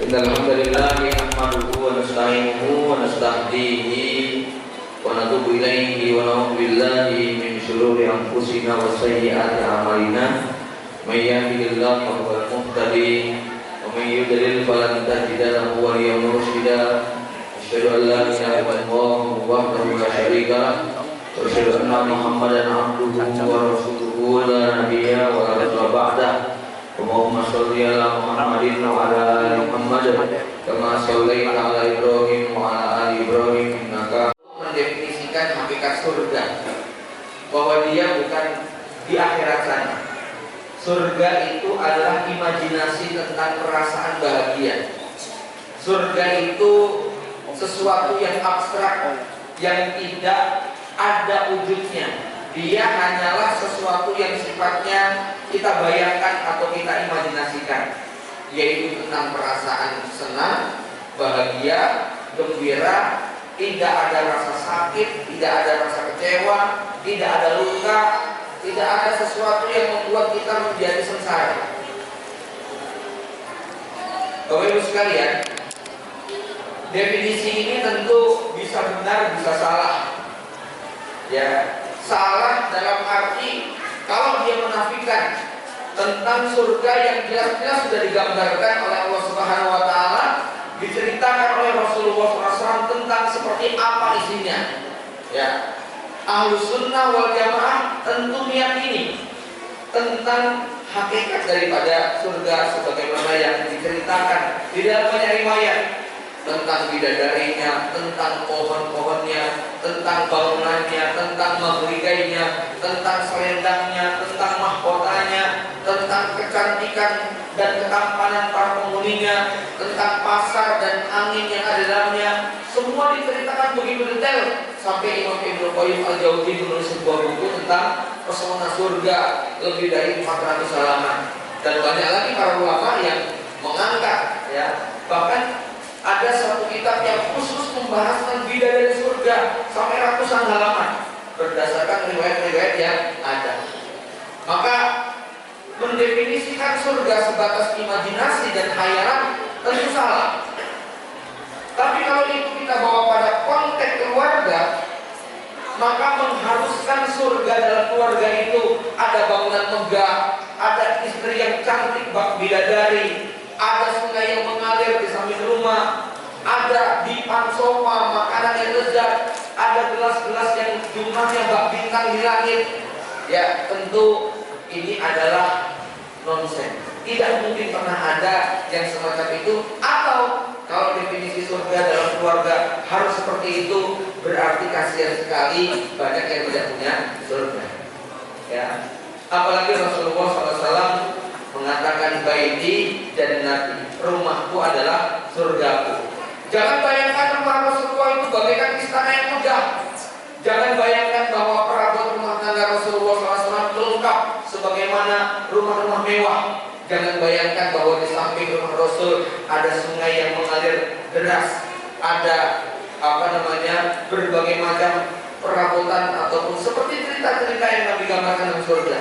Innal hamdalillah nahmaduhu wa nasta'inuhu wa nastahdihi wa natubu ilaihi wa na'udzu billahi min shururi anfusina wa sayyiati a'malina. May yahdihillahu fa huwal muhtadi wa may yudlil falan tajida lahu waliyyan mursyida. Asyhadu an la ilaha illallah wahdahu la syarika lah wa asyhadu anna Muhammadan abduhu wa rasuluhu la nabiyya wa la rasul ba'dah. Allahumma sholli ala Muhammadin wa ala ali Muhammad kama shallaita ala Ibrahim wa ala ali Ibrahim innaka. Mendefinisikan hakikat surga bahwa dia bukan di akhirat sana. Surga itu adalah imajinasi tentang perasaan bahagia. Surga itu sesuatu yang abstrak yang tidak ada wujudnya. Dia hanyalah sesuatu yang sifatnya kita bayangkan atau kita imajinasikan, yaitu tentang perasaan senang, bahagia, gembira, tidak ada rasa sakit, tidak ada rasa kecewa, tidak ada luka, tidak ada sesuatu yang membuat kita menjadi sengsara. Bapak Ibu sekalian, definisi ini tentu bisa benar, bisa salah. Ya, salah dalam arti kalau dia menafikan tentang surga yang jelas-jelas sudah digambarkan oleh Allah Subhanahu wa taala, diceritakan oleh Rasulullah SAW tentang seperti apa isinya. Ya, Ahlus Sunnah wal Jamaah tentu meyakini tentang hakikat daripada surga sebagaimana yang diceritakan di dalam banyak riwayat, tentang bidadarinya, tentang pohon-pohonnya, tentang bangunannya, tentang mahrigainya, tentang selendangnya, tentang mahkotanya, tentang kecantikan dan ketampanan para penghuninya, tentang pasar dan angin yang ada dalamnya. Semua diceritakan begitu detail sampai Imam Ibnu Qayyim Al-Jauzi menulis sebuah buku tentang pesona surga lebih dari 400 halaman. Dan banyak lagi para ulama yang mengangkat, ya, bahkan ada satu kitab yang khusus membahas tentang bidadari surga sampai ratusan halaman berdasarkan riwayat-riwayat yang ada. Maka mendefinisikan surga sebatas imajinasi dan khayalan tentu salah. Tapi kalau itu kita bawa pada konteks keluarga, maka mengharuskan surga dalam keluarga itu ada bangunan megah, ada istri yang cantik bak bidadari, ada sungai yang mengalir di samping rumah, ada dipan sofa, makanan yang lezat, ada gelas-gelas yang jumlahnya bak bintang di langit. Ya, tentu ini adalah nonsens. Tidak mungkin pernah ada yang semacam itu. Atau kalau definisi surga dalam keluarga harus seperti itu, berarti kasihan sekali banyak yang tidak punya surga. Ya, apalagi Rasulullah SAW mengatakan baiti dan nabi, rumahku adalah surgaku. Jangan bayangkan rumah Rasulullah itu bagaikan istana yang megah. Jangan bayangkan bahwa perabot rumah tangga Rasulullah SAW lengkap sebagaimana rumah-rumah mewah. Jangan bayangkan bahwa di samping rumah Rasul ada sungai yang mengalir deras, ada berbagai macam perabotan ataupun seperti cerita-cerita yang Nabi gambarkan dalam surga.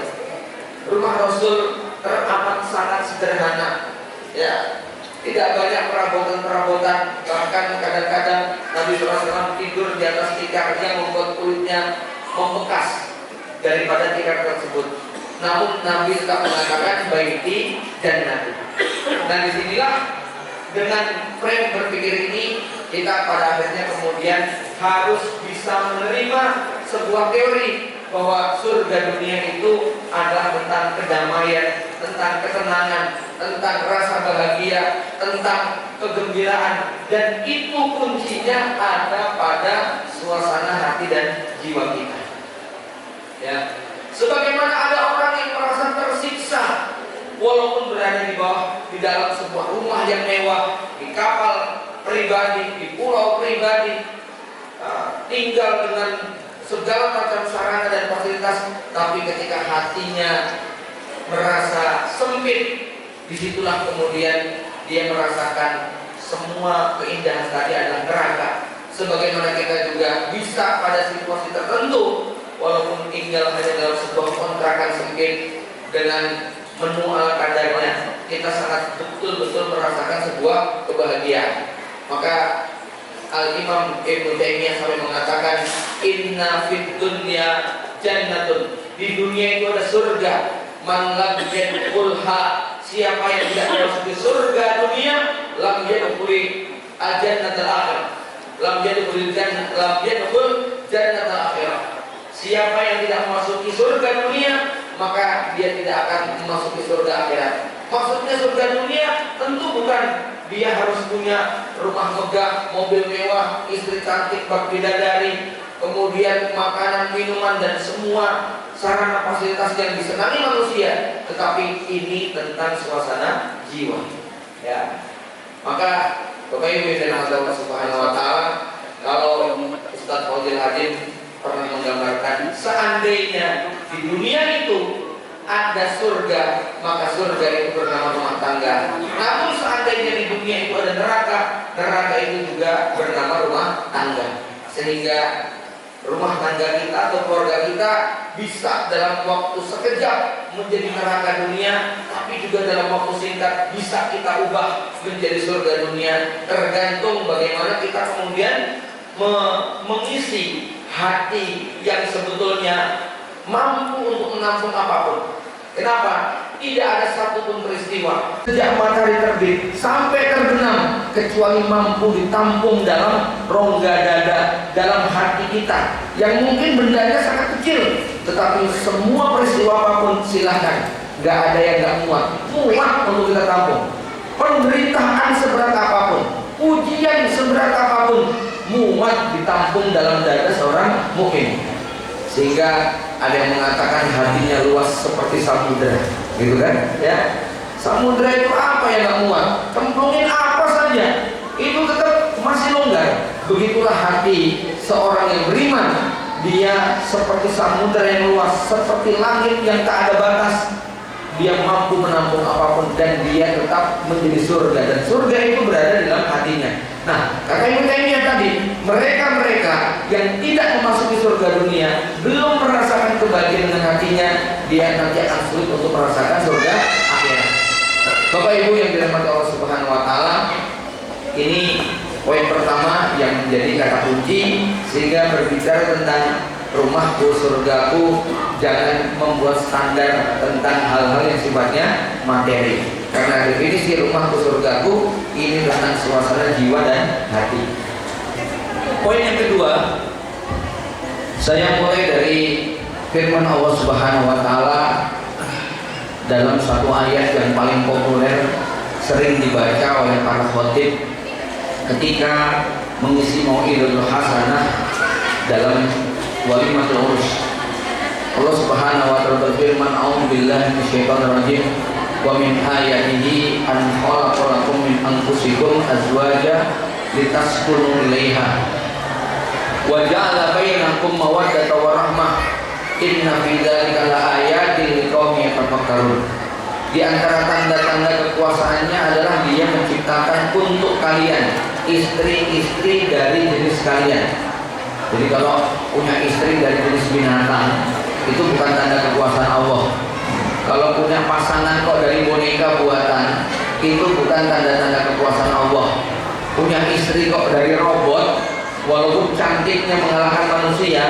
Rumah Rasul teramat sangat sederhana, ya, tidak banyak perabotan-perabotan. Bahkan kadang-kadang Nabi SAW tidur di atas tikar yang membuat kulitnya membekas daripada tikar tersebut. Namun Nabi tetap mengatakan baiti dan nabi. Dan disinilah dengan frame berpikir ini kita pada akhirnya kemudian harus bisa menerima sebuah teori bahwa surga dunia itu adalah tentang kedamaian, tentang ketenangan, tentang rasa bahagia, tentang kegembiraan, dan itu kuncinya ada pada suasana hati dan jiwa kita. Ya, sebagaimana ada orang yang merasa tersiksa walaupun berada di dalam sebuah rumah yang mewah, di kapal pribadi, di pulau pribadi, tinggal dengan segala macam sarana dan fasilitas, tapi ketika hatinya merasa sempit, disitulah kemudian dia merasakan semua keindahan tadi adalah neraka. Sebagaimana kita juga bisa pada situasi tertentu, walaupun tinggal hanya dalam sebuah kontrakan sempit dengan menu ala kadarnya, kita sangat betul-betul merasakan sebuah kebahagiaan. Maka Al-Imam Ibnu Taimiyah sampai mengatakan, inna fid dunya jannatun, di dunia itu ada surga, man lam yadkhulha, siapa yang tidak memasuki surga dunia, lam yadkhuli al-jannatal akhirah, lam yadkhul jannatal akhirah. Siapa yang tidak memasuki surga dunia, maka dia tidak akan memasuki surga akhirat. Maksudnya surga dunia tentu bukan dia harus punya rumah megah, mobil mewah, istri cantik, bak bidadari, kemudian makanan, minuman, dan semua sarana fasilitas yang disenangi manusia. Tetapi ini tentang suasana jiwa, ya. Maka Bapak Ibu yang Allah Subhanahu wa Ta'ala, kalau Ustaz Fauzil Hadin pernah menggambarkan, seandainya di dunia itu ada surga, maka surga itu bernama rumah tangga. Namun seandainya di dunia itu ada neraka, neraka itu juga bernama rumah tangga. Sehingga rumah tangga kita atau keluarga kita bisa dalam waktu sekejap menjadi neraka dunia, tapi juga dalam waktu singkat bisa kita ubah menjadi surga dunia. Tergantung bagaimana kita kemudian mengisi hati yang sebetulnya mampu untuk menampung apapun. Kenapa? Tidak ada satupun peristiwa sejak matahari terbit sampai terbenam kecuali mampu ditampung dalam rongga dada, dalam hati kita, yang mungkin bendanya sangat kecil, tetapi semua peristiwa apapun silahkan, gak ada yang gak muat untuk kita tampung. Penderitaan seberat apapun, ujian seberat apapun, muat ditampung dalam dada seorang mukmin. Sehingga ada yang mengatakan hatinya luas seperti samudera, gitu kan? Ya, samudera itu apa yang gak muat? Cemplungin apa saja, itu tetap masih longgar. Begitulah hati seorang yang beriman, dia seperti samudera yang luas, seperti langit yang tak ada batas. Dia mampu menampung apapun dan dia tetap menjadi surga, dan surga itu berada di dalam hatinya. Nah, kata Ibnu Taimiyah tadi, mereka-mereka yang tidak memasuki surga dunia, belum merasakan kebahagiaan dengan hatinya, dia nanti akan sulit untuk merasakan surga akhirat. Bapak Ibu yang dirahmati Allah Subhanahu wa Ta'ala, ini poin pertama yang menjadi kata kunci, sehingga berbicara tentang rumahku surgaku, jangan membuat standar tentang hal-hal yang sifatnya materi. Karena definisi rumahku surgaku ini tentang suasana jiwa dan hati. Poin yang kedua, saya mulai dari firman Allah Subhanahu wa Ta'ala dalam satu ayat yang paling populer, sering dibaca oleh para khotib ketika mengisi mau'idul hasanah dalam walimatul urus. Allah Subhanahu wa Ta'ala berfirman, a'udzu billahi minasyaitonir rajim, wa min ayatihi an khalaqalakum min anfusikum azwaja litaskunu ilaiha wa ja'ala bainakum mawaddata wa rahmah inna fi dzalika laayatin liqaumin yatafakkarun. Di antara tanda-tanda kekuasaannya adalah dia menciptakan untuk kalian istri-istri dari jenis kalian. Jadi kalau punya istri dari jenis binatang, itu bukan tanda kekuasaan Allah. Kalau punya pasangan kok dari boneka buatan, itu bukan tanda-tanda kekuasaan Allah. Punya istri kok dari robot, walaupun cantiknya mengalahkan manusia,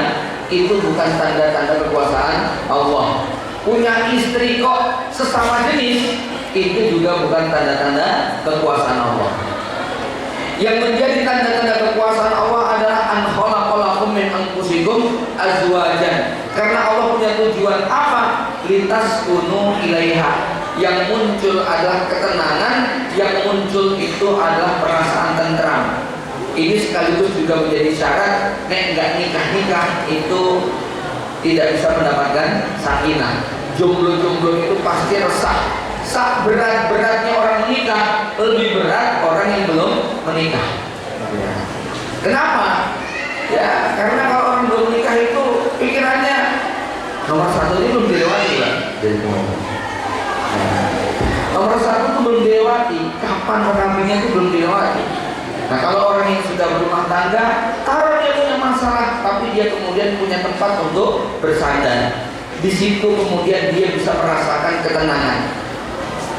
itu bukan tanda-tanda kekuasaan Allah. Punya istri kok sesama jenis, itu juga bukan tanda-tanda kekuasaan Allah. Yang menjadi tanda-tanda kekuasaan Allah adalah an khalaqalakum min anfusikum azwajan. Karena Allah punya tujuan apa? Litaskunu ilaiha. Yang muncul adalah ketenangan, yang muncul itu adalah perasaan tentram. Ini sekaligus juga menjadi syarat nek enggak nikah-nikah itu tidak bisa mendapatkan sakinah. Jomblo-jomblo itu pasti resah. Sak berat-beratnya orang menikah, lebih berat orang yang belum menikah. Kenapa? Ya, karena kalau orang belum menikah itu pikirannya nomor satu ini belum dilewati, Pak. Nomor satu itu belum dilewati. Kapan orangnya itu belum dilewati? Nah, kalau orang yang sudah berumah tangga, kalau dia punya masalah, tapi dia kemudian punya tempat untuk bersandar. Di situ kemudian dia bisa merasakan ketenangan.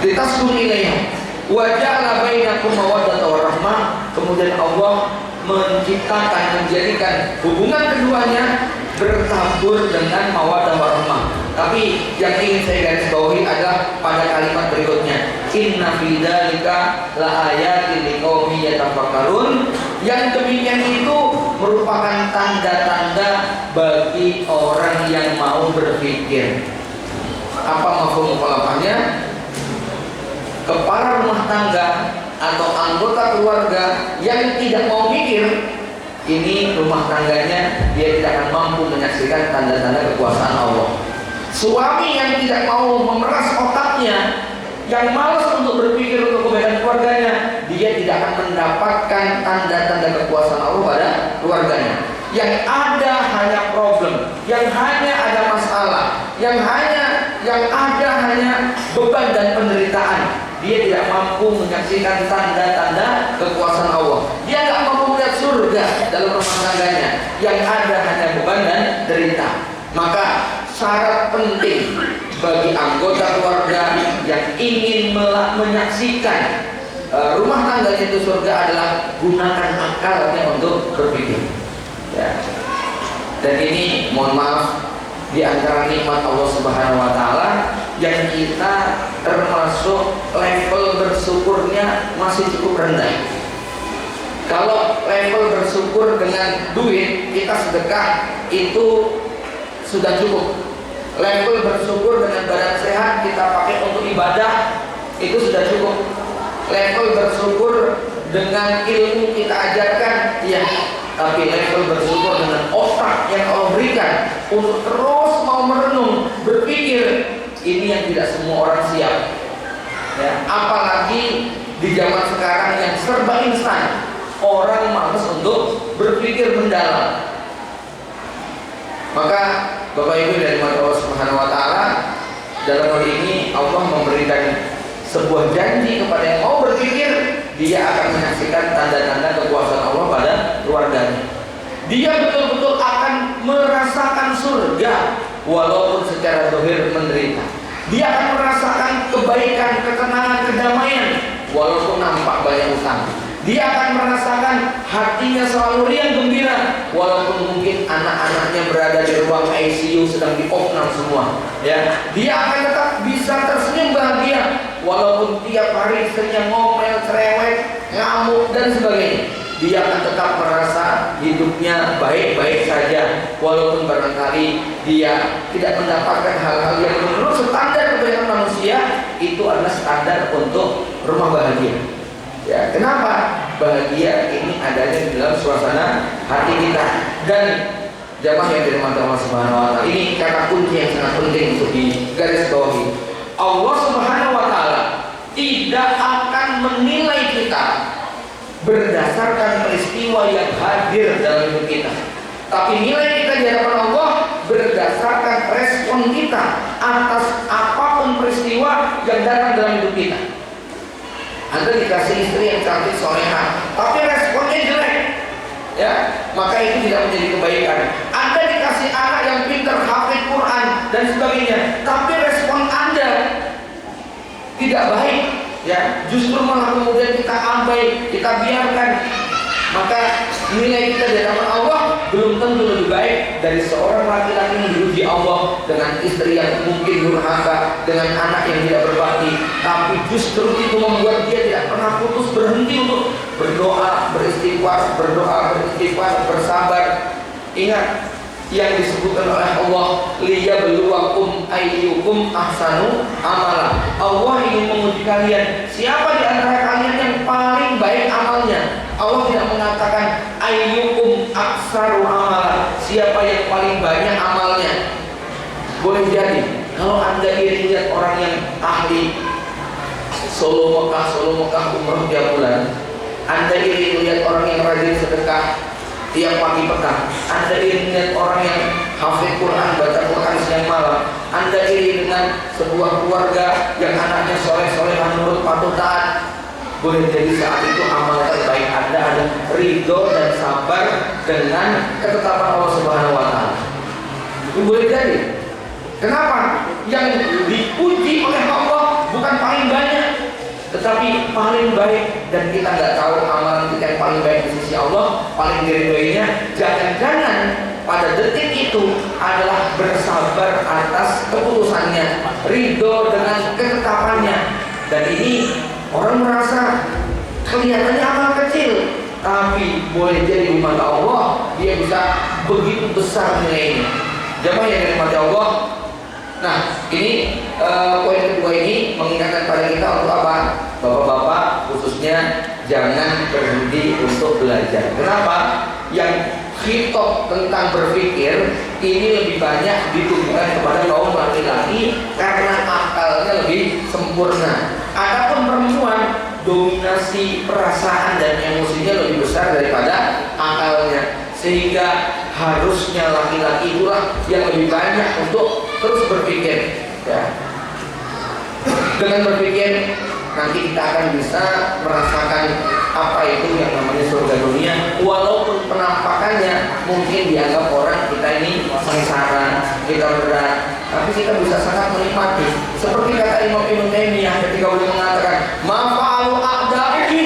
litaskunu ilaiha wa ja'ala bainakum mawaddatan wa rahmah. Kemudian Allah menciptakan, menjadikan hubungan keduanya bertabur dengan mawaddah warahmah. Tapi yang ingin saya garis bawahi adalah pada kalimat berikutnya, inna fi dzalika laayatin liqaumin yatafakkarun. Yang demikian itu merupakan tanda-tanda bagi orang yang mau berpikir. Apa mafhum mukhalafahnya? Kepala rumah tangga atau anggota keluarga yang tidak mau mikir, ini rumah tangganya dia tidak akan mampu menyaksikan tanda-tanda kekuasaan Allah. Suami yang tidak mau memeras otaknya, yang malas untuk berpikir untuk kebaikan keluarganya, dia tidak akan mendapatkan tanda-tanda kekuasaan Allah pada keluarganya. Yang ada hanya problem, yang hanya ada masalah, yang ada hanya beban dan penderitaan. Dia tidak mampu menyaksikan tanda-tanda kekuasaan Allah. Dia tidak mampu melihat surga dalam rumah tangganya. Yang ada hanya beban dan derita. Maka syarat penting bagi anggota keluarga yang ingin menyaksikan rumah tangganya itu surga adalah gunakan akalnya untuk berpikir. Ya. Dan ini mohon maaf, di antara nikmat Allah Subhanahu wa taala yang kita termasuk level bersyukurnya masih cukup rendah. Kalau level bersyukur dengan duit kita sedekah itu sudah cukup. Level bersyukur dengan badan sehat kita pakai untuk ibadah itu sudah cukup. Level bersyukur dengan ilmu kita ajarkan, ya. Tapi level bersyukur dengan otak yang Allah berikan untuk terus mau merenung, berpikir, ini yang tidak semua orang siap. Ya, apalagi di zaman sekarang yang serba instan, orang malas untuk berpikir mendalam. Maka Bapak Ibu dari Allah Subhanahu wa taala, dalam hal ini Allah memberikan sebuah janji kepada yang mau berpikir, dia akan menyaksikan tanda-tanda kekuasaan Allah pada keluarganya. Dia betul-betul akan merasakan surga walaupun secara zahir menderita. Dia akan merasakan kebaikan, ketenangan, kedamaian walaupun nampak banyak utang. Dia akan merasakan hatinya selalu riang gembira walaupun mungkin anak-anaknya berada di ruang ICU sedang diopnam semua. Ya, dia akan tetap bisa tersenyum bahagia walaupun tiap hari istrinya ngomel, cerewet, ngamuk dan sebagainya. Dia akan tetap merasa hidupnya baik-baik saja walaupun barangkali dia tidak mendapatkan hal-hal yang menurut standar kebaikan manusia itu adalah standar untuk rumah bahagia. Ya, kenapa? Bahagia ini adanya di dalam suasana hati kita. Dan jamaah yang dirahmati Allah Subhanahu wa taala, ini kata kunci yang sangat penting untuk digarisbawahi. Allah Subhanahu wa taala tidak akan menilai kita berdasarkan peristiwa yang hadir dalam hidup kita, tapi nilai kita di hadapan Allah berdasarkan respon kita atas apapun peristiwa yang datang dalam hidup kita. Anda dikasih istri yang cantik soleha, tapi responnya jelek, ya, maka itu tidak menjadi kebaikan. Anda dikasih anak yang pintar, hafid Quran dan sebagainya, tapi respon Anda tidak baik, ya, justru malah kemudian kita abai, kita biarkan, maka nilai kita di hadapan Allah belum tentu lebih baik dari seorang laki-laki yang diuji Allah dengan istri yang mungkin durhaka, dengan anak yang tidak berbakti, tapi justru itu membuat dia tidak pernah putus berhenti untuk berdoa, beristighfar, bersabar. Ingat yang disebutkan oleh Allah, liyabluwakum ayyukum ahsanu amala. Allah ingin menguji kalian, siapa di antara kalian yang paling baik amalnya. Allah tidak mengatakan ayyukum aksaru amala, siapa yang paling banyak amalnya. Boleh jadi kalau Anda iri lihat orang yang ahli Solo Mekah umroh tiap bulan, Anda iri lihat orang yang rajin sedekah tiap pagi petang, Anda iri lihat orang yang hafid Quran, baca Quran siang malam, Anda iri dengan sebuah keluarga yang anaknya soleh-soleh, menurut patuh taat. Boleh jadi saat itu amal terbaik Anda adalah ridho dan sabar dengan ketetapan Allah Subhanahu wa taala. Itu boleh jadi. Kenapa? Yang dipuji oleh Allah bukan paling banyak, tetapi paling baik. Dan kita nggak tahu amalan kita yang paling baik di sisi Allah, paling diridhoinya. Jangan-jangan pada detik itu adalah bersabar atas keputusannya, ridho dengan ketetapannya. Dan ini orang merasa kelihatannya amal kecil, tapi boleh jadi di mata Allah dia bisa begitu besar nilainya. Jamaah yang dirahmati Allah. Nah, ini poin kedua ini mengingatkan pada kita untuk apa? Bapak-bapak khususnya jangan berhenti untuk belajar. Kenapa? Yang khitab tentang berpikir ini lebih banyak ditujukan kepada kaum laki-laki karena akalnya lebih sempurna. Adapun perempuan, dominasi perasaan dan emosinya lebih besar daripada akalnya, sehingga harusnya laki-laki itulah yang lebih banyak untuk terus berpikir, ya. Dengan berpikir nanti kita akan bisa merasakan apa itu yang namanya surga dunia. Walaupun penampakannya mungkin dianggap orang kita ini sengsara, kita berat, tapi kita bisa sangat menikmati. Seperti kata Imam Ibnu Taimiyah ketika beliau mengatakan, "Mafa'alu a'da'i."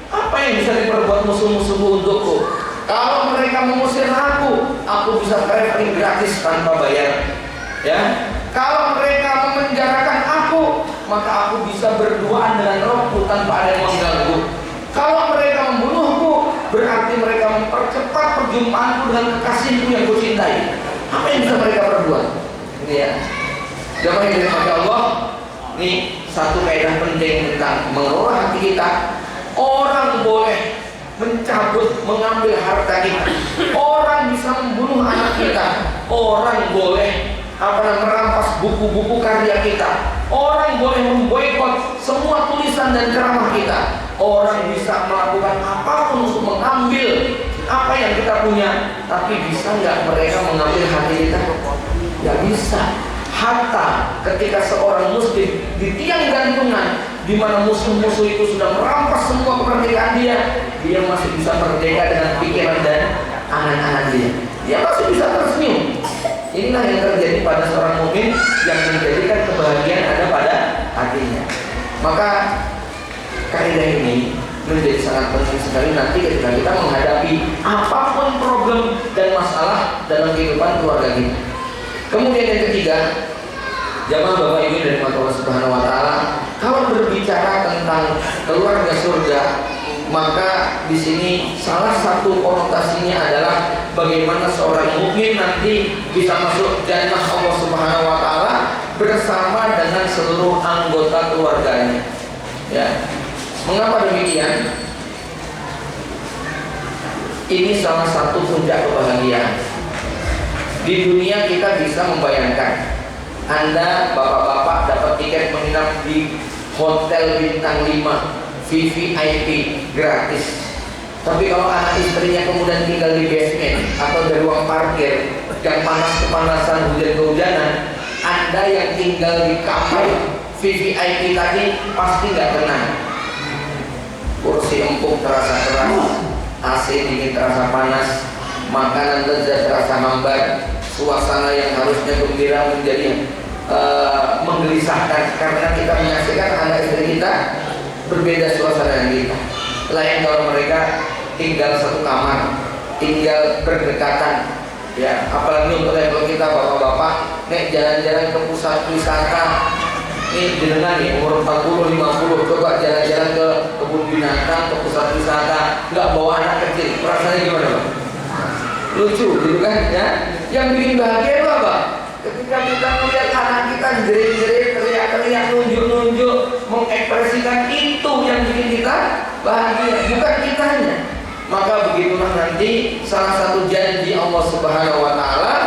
Apa yang bisa diperbuat musuh-musuhku untukku? Kalau mereka mengusir aku bisa traveling gratis tanpa bayar. Ya, kalau mereka memenjarakan aku, maka aku bisa berduaan dengan Rohku tanpa ada yang mengganggu. Kalau mereka membunuhku, berarti mereka mempercepat perjumpaanku dengan kekasihku yang kucintai. Apa yang bisa mereka perbuat? Ini ya, jamaah yang dirahmati Allah. Ini satu kaidah penting tentang mengelola hati kita. Orang boleh mencabut, mengambil harta kita. Orang bisa membunuh anak kita. Orang boleh merampas buku-buku karya kita. Orang boleh memboikot semua tulisan dan ceramah kita. Orang bisa melakukan apapun untuk mengambil apa yang kita punya. Tapi bisa nggak mereka mengambil hati kita? Nggak bisa. Hatta ketika seorang muslim di tiang gantungan, di mana musuh-musuh itu sudah merampas semua kemerdekaan dia masih bisa merdeka dengan pikiran dan angan-angan dia. Dia masih bisa tersenyum. Inilah yang terjadi pada seorang mukmin yang menjadikan kebahagiaan ada pada hatinya. Maka kaidah ini menjadi sangat penting sekali nanti ketika kita menghadapi apapun problem dan masalah dalam kehidupan keluarga kita. Kemudian yang ketiga, jamaah Bapak Ibu dari Allah Subhanahu wa taala, kalau berbicara tentang keluarga surga, maka di sini salah satu konotasinya adalah bagaimana seorang mukmin nanti bisa masuk jannah Allah Subhanahu wa taala bersama dengan seluruh anggota keluarganya. Ya. Mengapa demikian? Ini salah satu puncak kebahagiaan. Di dunia kita bisa membayangkan Anda bapak-bapak dapat tiket menginap di hotel bintang 5 VVIP gratis. Tapi kalau anak istrinya kemudian tinggal di basement atau di ruang parkir yang panas-kepanasan, hujan-kehujanan, Anda yang tinggal di kamar VVIP tadi pasti nggak tenang. Kursi empuk terasa keras, AC dingin terasa panas, makanan lezat terasa hambar, suasana yang harusnya gembira menjadi menggelisahkan karena kita menyaksikan anak istri kita berbeda suasana dengan kita. Lain kalau mereka tinggal satu kamar, tinggal berdekatan, ya. Apalagi untuk level kita bapak-bapak, nek jalan-jalan ke pusat wisata, ini jenengan nih umur 40-50, coba jalan-jalan ke kebun binatang, ke pusat wisata, nggak bawa anak kecil, rasanya gimana Pak? Lucu gitu kan ya? Yang bikin bahagia itu apa? Ketika kita melihat anak kita jerit-jerit, teriak-teriak, nunjuk-nunjuk, mengekspresikan, itu yang bikin kita bahagia, bukan kitanya. Maka begitulah nanti salah satu janji Allah Subhanahu wa taala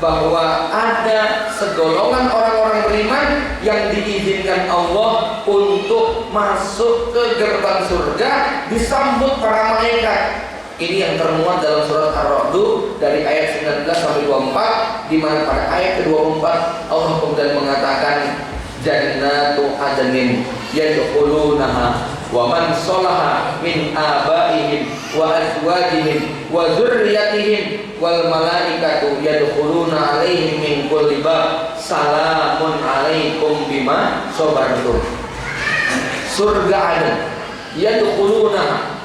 bahwa ada segolongan orang-orang beriman yang diizinkan Allah untuk masuk ke gerbang surga disambut para malaikat. Ini yang termuat dalam surat Ar-Ra'd dari ayat 19 sampai 24, di mana pada ayat ke-24 Allah kemudian mengatakan jannatu adnin yadkhulunaha wa man sholaha min abaihim wa azwajihim wa dzurriyyatihim wal malaikatu yadkhuluna 'alaihim min kulli bab salamun 'alaikum bima sabartum. Surga ada, yadkhuluna,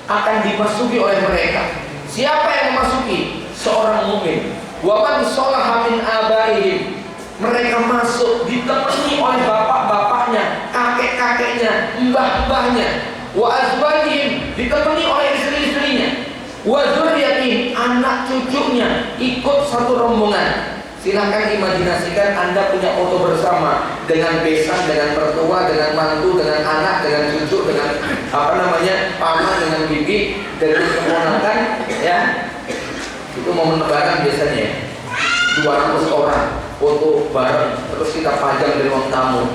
akan dimasuki oleh mereka. Siapa yang memasuki? Seorang mukmin. Wa man sholaha min abaihim, mereka masuk ditemani oleh bapak-bapaknya, kakek-kakeknya, mbah-mbahnya. Wa azwajihim, ditemani oleh istri-istrinya. Wa dzurriyyatihim, anak cucunya ikut satu rombongan. Silahkan imajinasikan Anda punya foto bersama dengan besan, dengan mertua, dengan mantu, dengan anak, dengan cucu, dengan paman, dengan bibi, dengan keponakan, ya. Itu momen lebaran biasanya 200 orang foto bareng, terus kita pajang di ruang tamu.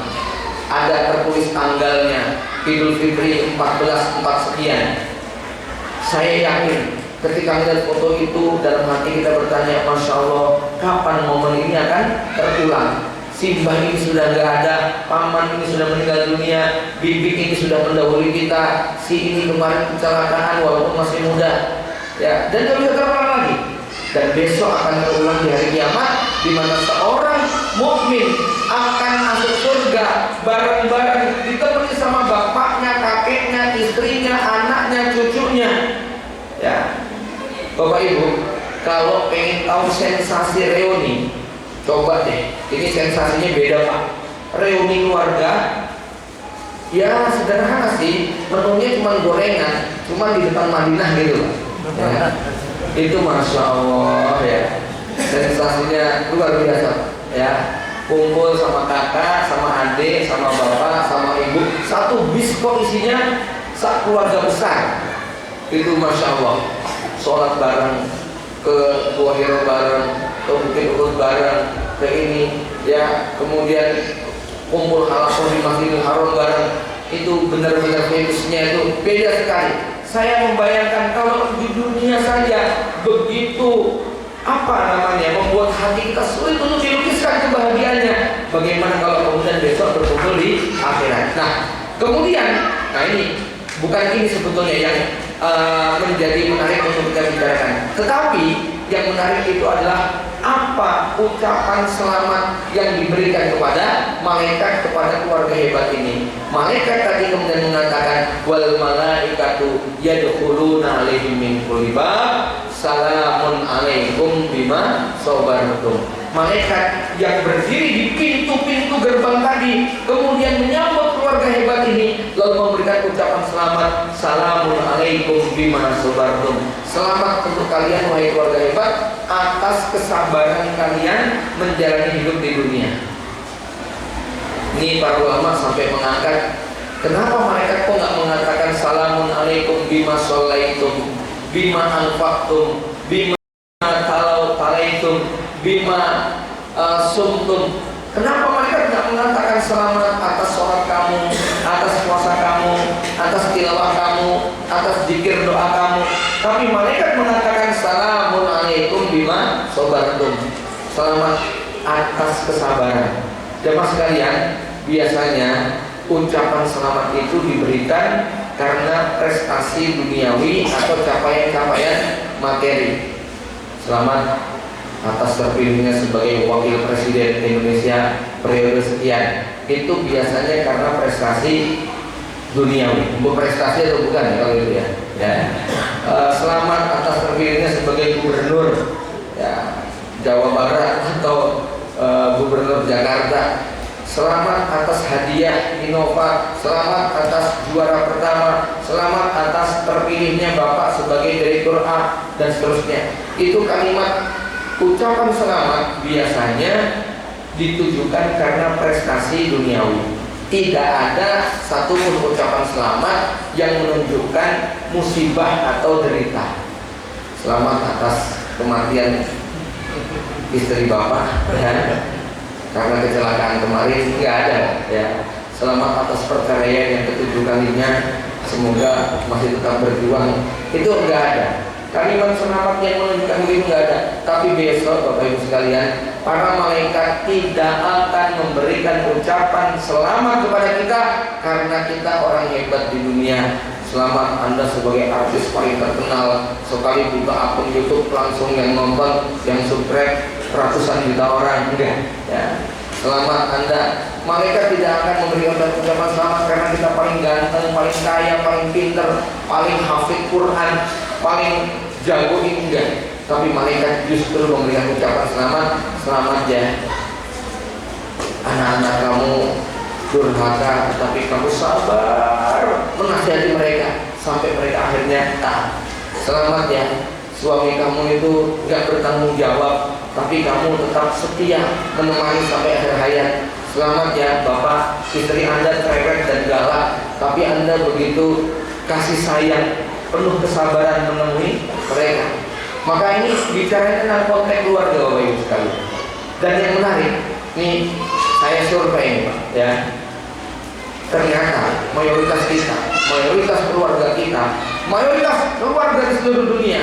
Ada tertulis tanggalnya, Idul Fitri 14/4 sekian. Saya yakin ketika melihat foto itu, dalam hati kita bertanya, Masya Allah, kapan momen ini akan terulang? Simbah ini sudah nggak ada, paman ini sudah meninggal dunia, bibi ini sudah mendahului kita, si ini kemarin kecelakaan walaupun masih muda, ya, dan tidak bisa terulang lagi. Dan besok akan terulang di hari kiamat, di mana seorang mukmin akan masuk surga bareng-bareng, ditemani sama bapaknya, kakeknya, istrinya, anaknya, cucunya, ya. Bapak Ibu, kalau pengen tahu sensasi reuni, coba deh. Ini sensasinya beda Pak. Reuni keluarga, ya sederhana sih. Menunya cuma gorengan, cuma di depan Madinah gitu Pak. Ya. Itu Masya Allah ya. Sensasinya luar biasa ya. Kumpul sama kakak, sama adik, sama bapak, sama ibu, satu bis kok isinya keluarga besar. Itu Masya Allah. Sholat bareng, ke Gua Hiro bareng, ke Bukit Uhud bareng, ke ini ya, kemudian kumpul halakoh di Masjidil Haram bareng. Itu benar-benar famous-nya itu beda sekali. Saya membayangkan kalau di dunia saja begitu membuat hati kita sulit untuk dilukiskan kebahagiaannya, bagaimana kalau kemudian besok berkumpul di akhirat. Nah kemudian, bukan ini sebetulnya yang menjadi menarik untuk kita bicarakan. Tetapi yang menarik itu adalah apa ucapan selamat yang diberikan kepada malaikat kepada keluarga hebat ini. Malaikat tadi kemudian mengatakan wal malaikatu yadkhuluna 'alaihim min kulli bab salamun 'alaikum bima sabartum. Malaikat yang berdiri di pintu-pintu gerbang tadi kemudian menyambut keluarga hebat ini, lalu memberikan ucapan selamat, salamun 'alaikum bima sabartum. Selamat untuk kalian wahai keluarga hebat atas kesabaran kalian menjalani hidup di dunia. Ini para ulama sampai mengangkat, kenapa malaikat kok nggak mengatakan salamun 'alaikum bima sholaitum, bima anfaqtum, bima talaitum, bima sumtum. Kenapa malaikat tidak mengatakan selamat atas sholat kamu, atas puasa kamu, atas tilawah kamu, atas zikir doa kamu? Tapi malaikat mengatakan salamun 'alaikum bima sabartum. Selamat atas kesabaran. Jemaah sekalian, biasanya ucapan selamat itu diberikan karena prestasi duniawi atau capaian-capaian materi. Selamat atas terpilihnya sebagai wakil presiden Indonesia periode sekian. Itu biasanya karena prestasi duniawi. Prestasi atau bukan ya kalau itu ya. Selamat atas terpilihnya sebagai gubernur ya, Jawa Barat atau gubernur Jakarta. Selamat atas hadiah Innova, selamat atas juara pertama, selamat atas terpilihnya Bapak sebagai direktur A, dan seterusnya. Itu kalimat ucapan selamat biasanya ditujukan karena prestasi duniawi. Tidak ada satupun ucapan selamat yang menunjukkan musibah atau derita. Selamat atas kematian istri Bapak ya, karena kecelakaan kemarin, nggak ada ya. Selamat atas perceraian yang ketujuh kalinya, semoga masih tetap berjuang. Itu nggak ada. Kalimat selamat yang menunjukkan itu nggak ada. Tapi besok Bapak Ibu sekalian, para malaikat tidak akan memberikan ucapan selamat kepada kita karena kita orang hebat di dunia. Selamat Anda sebagai artis paling terkenal, sekali buka akun YouTube langsung yang nonton, yang subscribe ratusan juta orang. Enggak ya. Selamat Anda. Mereka tidak akan memberi ucapan selamat karena kita paling ganteng, paling kaya, paling pinter, paling hafid Quran, paling jago ini. Enggak. Tapi malaikat justru memberikan ucapan selamat. Selamat ya anak-anak kamu durhaka, tapi kamu sabar menasihati mereka sampai mereka akhirnya taat. Selamat ya suami kamu itu gak bertanggung jawab, tapi kamu tetap setia menemani sampai akhir hayat. Selamat ya bapak, istri Anda cerewet dan galak, tapi Anda begitu kasih sayang, penuh kesabaran menemui mereka. Maka ini bicara tentang konteks keluarga Bapak Ibu sekalian. Dan yang menarik, nih saya survei ini Pak ya. Ternyata mayoritas kita, mayoritas keluarga kita, mayoritas keluarga di seluruh dunia,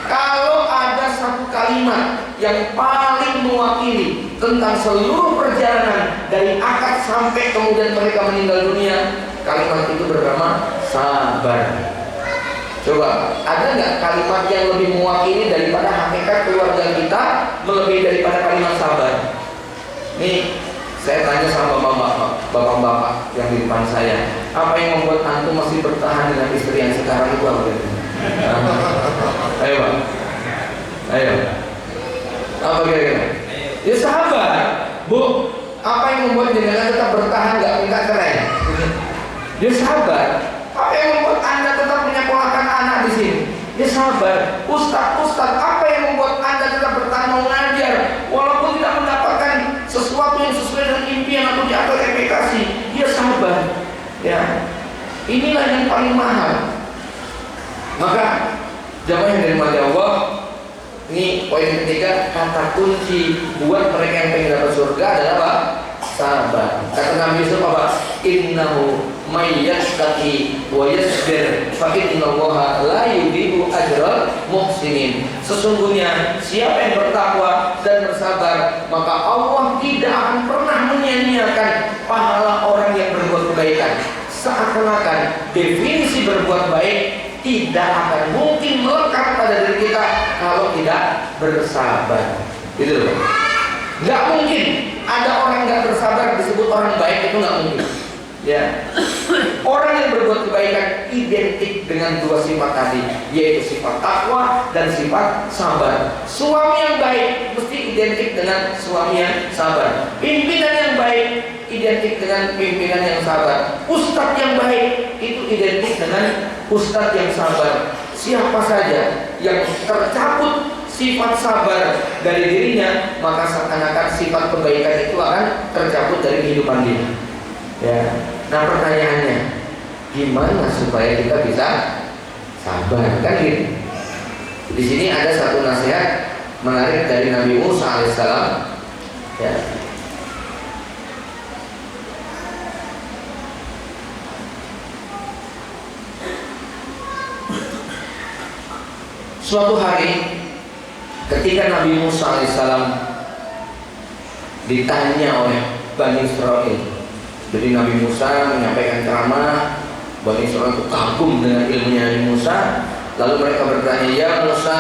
kalau ada satu kalimat yang paling mewakili tentang seluruh perjalanan dari akad sampai kemudian mereka meninggal dunia, kalimat itu bernama sabar. Coba, ada nggak kalimat yang lebih mewakili daripada hakikat keluarga kita, melebihi daripada kalimat sabar? Nih, saya tanya sama bapak-bapak yang di depan saya, apa yang membuat antum masih bertahan dengan istri yang sekarang itu apa? Ayo Pak, ayo. Apa kira-kira? Ya sabar, Bu. Apa yang membuat jenengan tetap bertahan nggak minta cerai? Ya sabar. Apa yang membuat Anda tetap menyekolahkan anak di sini? Ya sabar. Ustaz, apa yang membuat Anda tetap bertahan mau mengajar walaupun tidak mendapatkan sesuatu yang sesuai dengan impian atau di atas ekspektasi? Ya sabar. Ya, inilah yang paling mahal. Maka jamaah yang dirahmati Allah, ini poin ketiga, kata kunci buat mereka yang pengen dapat surga adalah apa? Sabar. Kata Nabi Yusuf apa? Innahu may yattaqi wa yasbir fa innallaha la yudhi'u ajral muhsinin. Sesungguhnya siapa yang bertakwa dan bersabar, maka Allah tidak akan pernah menyia-nyiakan pahala orang yang berbuat kebaikan. Seakan-akan definisi berbuat baik tidak akan mungkin melekat pada diri kita kalau tidak bersabar. Gitu loh. Nggak mungkin ada orang nggak bersabar disebut orang baik, itu nggak mungkin. Ya, orang yang berbuat kebaikan identik dengan dua sifat tadi, yaitu sifat takwa dan sifat sabar. Suami yang baik mesti identik dengan suami yang sabar. Pimpinan yang baik identik dengan pimpinan yang sabar. Ustadz yang baik itu identik dengan ustadz yang sabar. Siapa saja yang tercabut sifat sabar dari dirinya, maka seakan-akan sifat kebaikan itu akan tercabut dari kehidupan dia. Ya. Nah pertanyaannya, gimana supaya kita bisa sabar? Kan gitu. Di sini ada satu nasihat menarik dari Nabi Musa alaihissalam. Ya. Suatu hari ketika Nabi Musa alaihissalam ditanya oleh Bani Israel, jadi Nabi Musa menyampaikan ceramah, Bani Israel itu kagum dengan ilmunya Nabi Musa. Lalu mereka bertanya, ya Musa,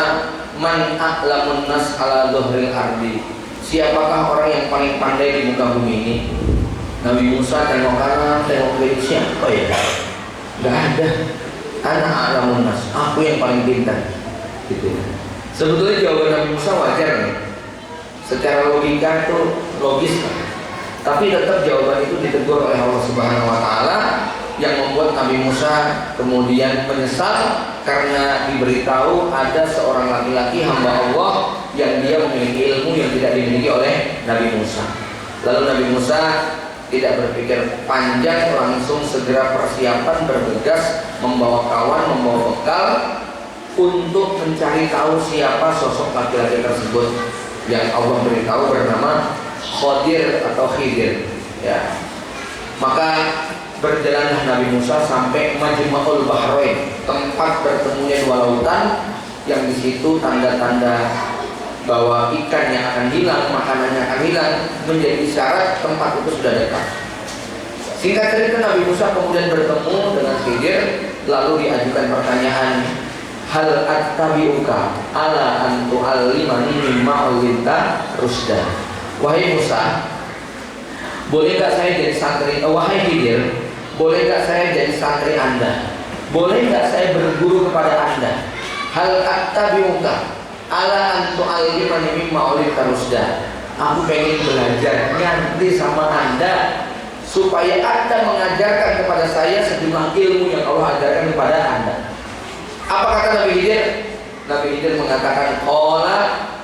man a'lamun nas ala dhuhril ardi? Siapakah orang yang paling pandai di muka bumi ini? Nabi Musa tengok kanan, tengok kiri, siapa ya? Gak ada. Ana a'lamun nas, aku yang paling pintar. Gitu. Sebetulnya jawaban Nabi Musa wajar nih. Secara logika itu logis kan? Tapi tetap jawaban itu ditegur oleh Allah Subhanahu wa taala, yang membuat Nabi Musa kemudian menyesal karena diberitahu ada seorang laki-laki hamba Allah yang dia memiliki ilmu yang tidak dimiliki oleh Nabi Musa. Lalu Nabi Musa tidak berpikir panjang, langsung segera persiapan bergegas, membawa kawan, membawa bekal untuk mencari tahu siapa sosok laki-laki tersebut yang Allah beritahu bernama Khadir atau Khidir. Ya. Maka berjalanlah Nabi Musa sampai Majma'ul Bahrain, tempat bertemunya dua lautan, yang di situ tanda-tanda bahwa ikan yang akan hilang, makanannya akan hilang, menjadi isyarat tempat itu sudah dekat. Singkat cerita, Nabi Musa kemudian bertemu dengan Khidir, lalu diajukan pertanyaan, hal attabi'uka ala an tu'allimani mimma 'allimta rusda. Wahai Musa, boleh gak saya jadi santri? Wahai Khidir, boleh gak saya jadi santri Anda? Boleh gak saya berguru kepada Anda? Hal attabi'uka ala an tu'allimani mimma 'allimta rusda. Aku pengen belajar ngantri sama Anda supaya Anda mengajarkan kepada saya sejumlah ilmu yang Allah ajarkan kepada Anda. Apa kata Nabi Khidir? Nabi Khidir mengatakan, qala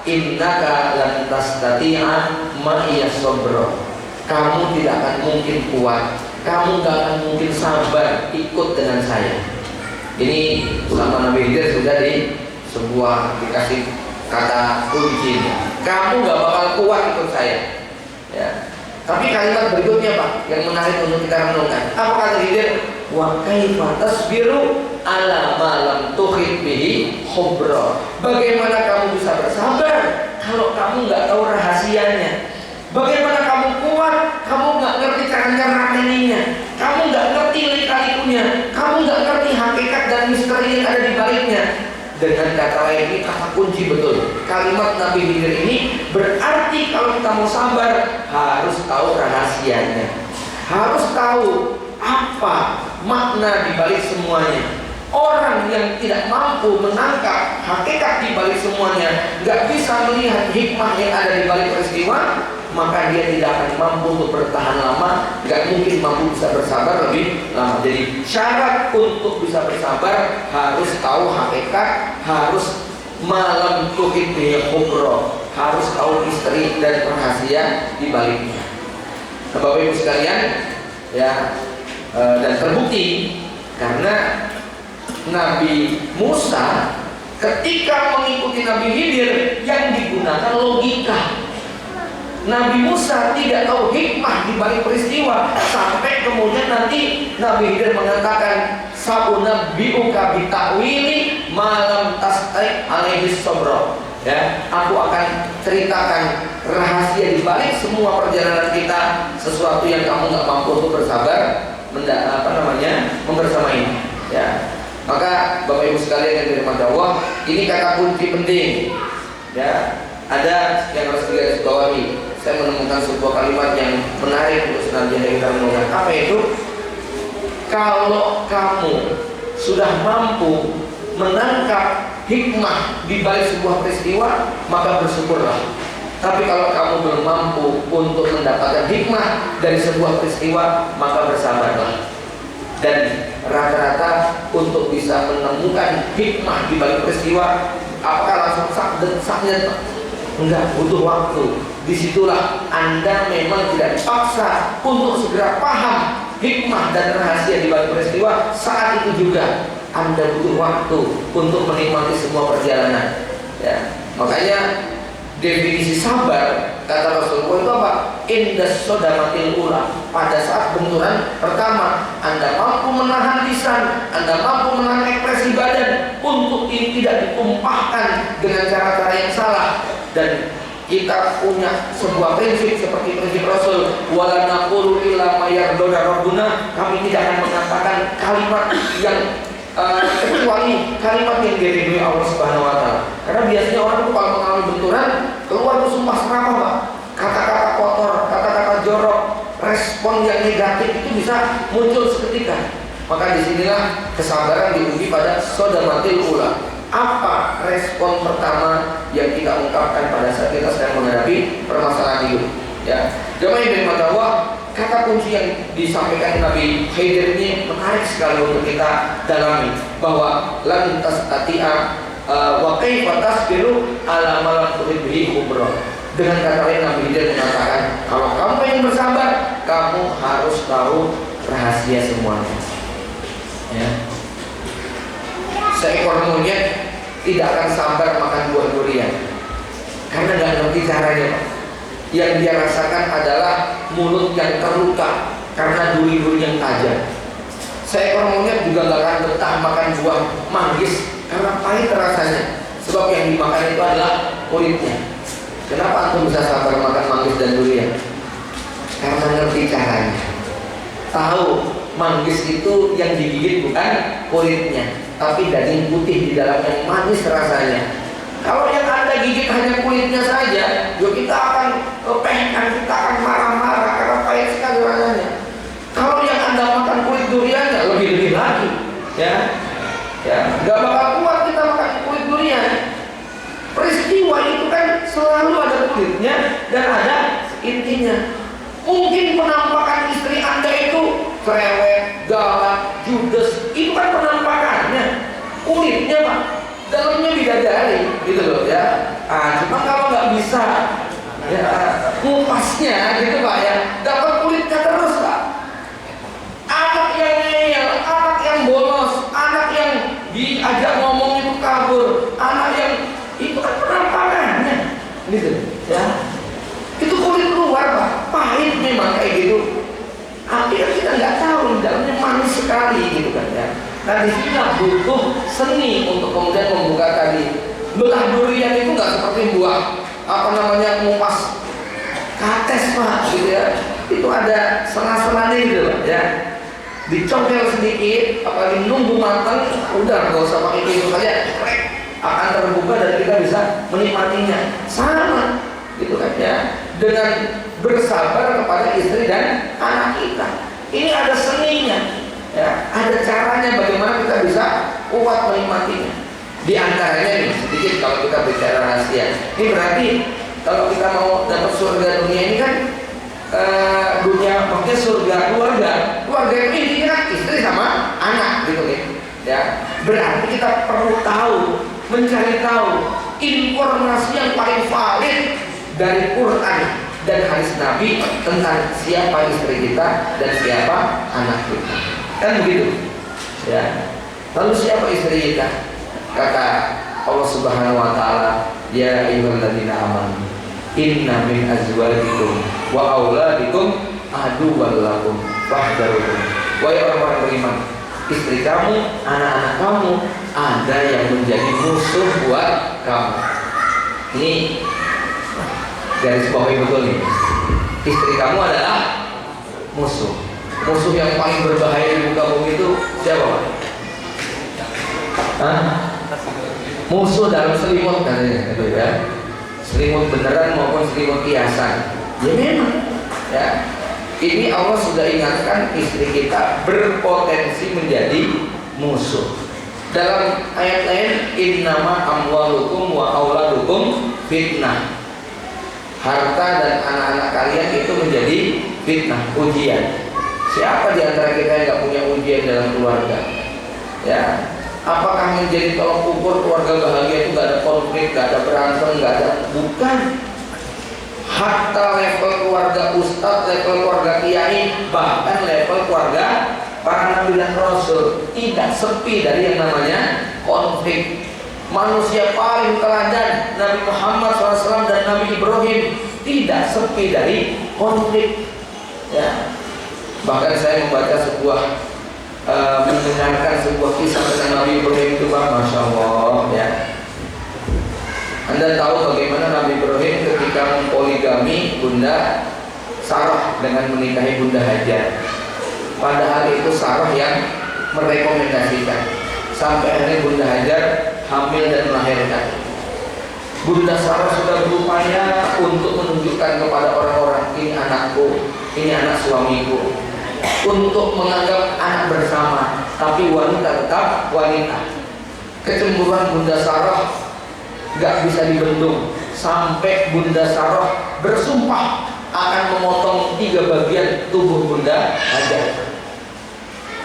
innaka lan tastati'a ma'iya sabra. Kamu tidak akan mungkin kuat, kamu gak akan mungkin sabar ikut dengan saya. Ini sama Nabi Khidir sudah di sebuah dikasih kata kuncinya. Kamu gak bakal kuat ikut saya, ya. Tapi kalimat berikutnya Pak yang menarik untuk kita renungkan. Apa kata Khidir? Wa kaifa tasbiru ala ma lam tuhit bihi khubra. Bagaimana kamu bisa bersabar kalau kamu nggak tahu rahasianya? Bagaimana kamu kuat? Kamu nggak ngerti cara rakeninya, kamu nggak ngerti lika-likunya, kamu nggak ngerti hakikat dan misteri yang ada di baliknya. Dengan kata lain, ini kata kunci betul. Kalimat Nabi Khidir ini berarti kalau kita mau sabar harus tahu rahasianya, harus tahu apa makna di balik semuanya. Orang yang tidak mampu menangkap hakikat di balik semuanya, nggak bisa melihat hikmah yang ada di balik peristiwa, maka dia tidak akan mampu untuk bertahan lama, nggak mungkin mampu bisa bersabar lebih lama. Jadi syarat untuk bisa bersabar harus tahu hakikat, harus malam tuhid bihi khubra, harus tahu misteri dan rahasia di baliknya. Nah, Bapak Ibu sekalian, ya, dan terbukti karena Nabi Musa ketika mengikuti Nabi Khidir yang digunakan logika. Nabi Musa tidak tahu hikmah di balik peristiwa sampai kemudian nanti Nabi Khidir mengatakan sa'unabbi'uka bita'wili malam tastai alaihi sabra. Ya, aku akan ceritakan rahasia di balik semua perjalanan kita, sesuatu yang kamu nggak mampu untuk bersabar membersamai. Ya, maka Bapak Ibu sekalian yang dirahmati Allah, ini kata kunci penting. Ya, ada yang harus digarisbawahi. Saya menemukan sebuah kalimat yang menarik untuk senantiasa kita renungkan. Apa itu? Kalau kamu sudah mampu menangkap hikmah di balik sebuah peristiwa, maka bersyukurlah. Tapi kalau kamu belum mampu untuk mendapatkan hikmah dari sebuah peristiwa, maka bersabarlah. Dan rata-rata untuk bisa menemukan hikmah di balik peristiwa, apakah langsung saknya? Enggak, butuh waktu. Disitulah Anda memang tidak dipaksa untuk segera paham hikmah dan rahasia di balik peristiwa. Saat itu juga Anda butuh waktu untuk menikmati semua perjalanan. Ya, makanya definisi sabar kata Rasulullah itu apa? Indas sodamatil ula. Pada saat benturan pertama, Anda mampu menahan lisan, Anda mampu menahan ekspresi badan untuk ini tidak ditumpahkan dengan cara-cara yang salah. Dan kita punya sebuah prinsip seperti prinsip Rasul, wala naqulu illa ma yarduna rabbuna. Kami tidak akan mengatakan kalimat yang kecuali kalimat yang diridhoi Allah Subhanahu wa taala. Karena biasanya orang itu kalau mengalami benturan keluar tuh sumpah serapah, Pak. Kata-kata kotor, kata-kata jorok, respon yang negatif itu bisa muncul seketika. Maka disinilah kesabaran diuji pada sodamatil ula. Apa respon pertama yang kita ungkapkan pada saat kita sedang menghadapi permasalahan hidup? Ya, jemaah yang dirahmati Allah, kata kunci yang disampaikan Nabi Khidir ini menarik sekali untuk kita dalami, bahwa lan tastati'a wa kaifa tasbiru ala ma lam tuhit bihi khubra. Dengan kata lain Nabi Khidir mengatakan, kalau kamu ingin bersabar, kamu harus tahu rahasia semuanya. Ya. Seekor monyet tidak akan sabar makan buah durian karena nggak ngerti caranya, Pak. Yang dia rasakan adalah mulut yang terluka karena duri-duri yang tajam. Seekor monyet juga nggak akan betah makan buah manggis karena pahit rasanya, sebab yang dimakan itu adalah kulitnya. Kenapa antum bisa sabar makan manggis dan durian? Karena ngerti caranya, tahu Manggis itu yang digigit bukan kulitnya, tapi daging putih di dalamnya, manis rasanya. Kalau yang Anda gigit hanya kulitnya saja, ya kita akan pehkan, kita akan marah-marah karena pahit sekali rasanya. Kalau yang Anda makan kulit duriannya, lebih-lebih lagi, ya, nggak bakal kuat kita makan kulit durian. Peristiwa itu kan selalu ada kulitnya dan ada intinya. Mungkin penampakan istri Anda itu cerewet, galak, judes, itu kan penampakannya. Kulitnya Pak, dalamnya bidadari, gitu loh ya. Cuma kalau nggak bisa ya ngupasnya gitu Pak ya, dapat kulitnya terus Pak. Anak yang ngeyel, anak yang bolos, anak yang diajak ngomong itu kabur, anak yang itu kan penampakannya, gitu ya. Itu kulit luar Pak, pahit memang kayak gitu. Akhirnya kita nggak tahu dalamnya manis sekali gitu kan ya. Nah di sini butuh seni untuk kemudian membuka tadi. Belah durian itu nggak seperti buah ngupas kates Pak gitu ya. Itu ada setengah-setengahnya gitu ya. Dicongkel sedikit, apalagi nunggu matang, udah nggak usah pakai pisau saja, akan terbuka dan kita bisa menikmatinya. Sama gitu kan ya, dengan bersabar kepada istri dan anak kita. Ini ada seninya ya, ada caranya bagaimana kita bisa kuat menikmatinya. Di antaranya nih sedikit kalau kita bicara rahasia. Ini berarti kalau kita mau dapat surga dunia ini kan dunia maksudnya surga keluarga itu intinya kan istri sama anak gitu ya. Berarti kita perlu tahu, mencari tahu informasi yang paling valid dari Quran dan hadis Nabi tentang siapa istri kita dan siapa anak kita, kan begitu ya. Lalu siapa istri kita? Kata Allah Subhanahu wa taala, ya ayyuhalladzina amanu inna min azwajikum wa auladikum aduwwan lakum fahdharuhum. Wahai orang-orang beriman, istri kamu, anak-anak kamu ada yang menjadi musuh buat kamu. Ini garis bawahi betul nih. Istri kamu adalah musuh. Musuh yang paling berbahaya di muka bumi itu siapa Pak? Musuh dalam selimut katanya gitu ya. Selimut beneran maupun selimut kiasan. Ya memang ya. Ini Allah sudah ingatkan istri kita berpotensi menjadi musuh. Dalam ayat lain, innama amwalukum wa auladukum fitnah. Harta dan anak-anak kalian itu menjadi fitnah, ujian. Siapa di antara kita yang nggak punya ujian dalam keluarga? Ya, apakah menjadi tolok ukur keluarga bahagia itu nggak ada konflik, nggak ada berantem, nggak ada? Bukan. Hatta level keluarga ustadz, level keluarga kiai, bahkan level keluarga para nabi dan rasul tidak sepi dari yang namanya konflik. Manusia paling teladan Nabi Muhammad SAW dan Nabi Ibrahim tidak sepi dari konflik ya. Bahkan saya membaca mendengarkan sebuah kisah tentang Nabi Ibrahim itu Pak, Masya Allah ya. Anda tahu bagaimana Nabi Ibrahim ketika mempoligami Bunda Sarah dengan menikahi Bunda Hajar. Padahal itu Sarah yang merekomendasikan. Sampai akhirnya Bunda Hajar hamil dan melahirkan. Bunda Sarah sudah berupaya untuk menunjukkan kepada orang-orang, ini anakku, ini anak suamiku, untuk menganggap anak bersama, tapi wanita tetap wanita. Kecemburuan Bunda Sarah gak bisa dibendung sampai Bunda Sarah bersumpah akan memotong 3 bagian tubuh Bunda Hajar.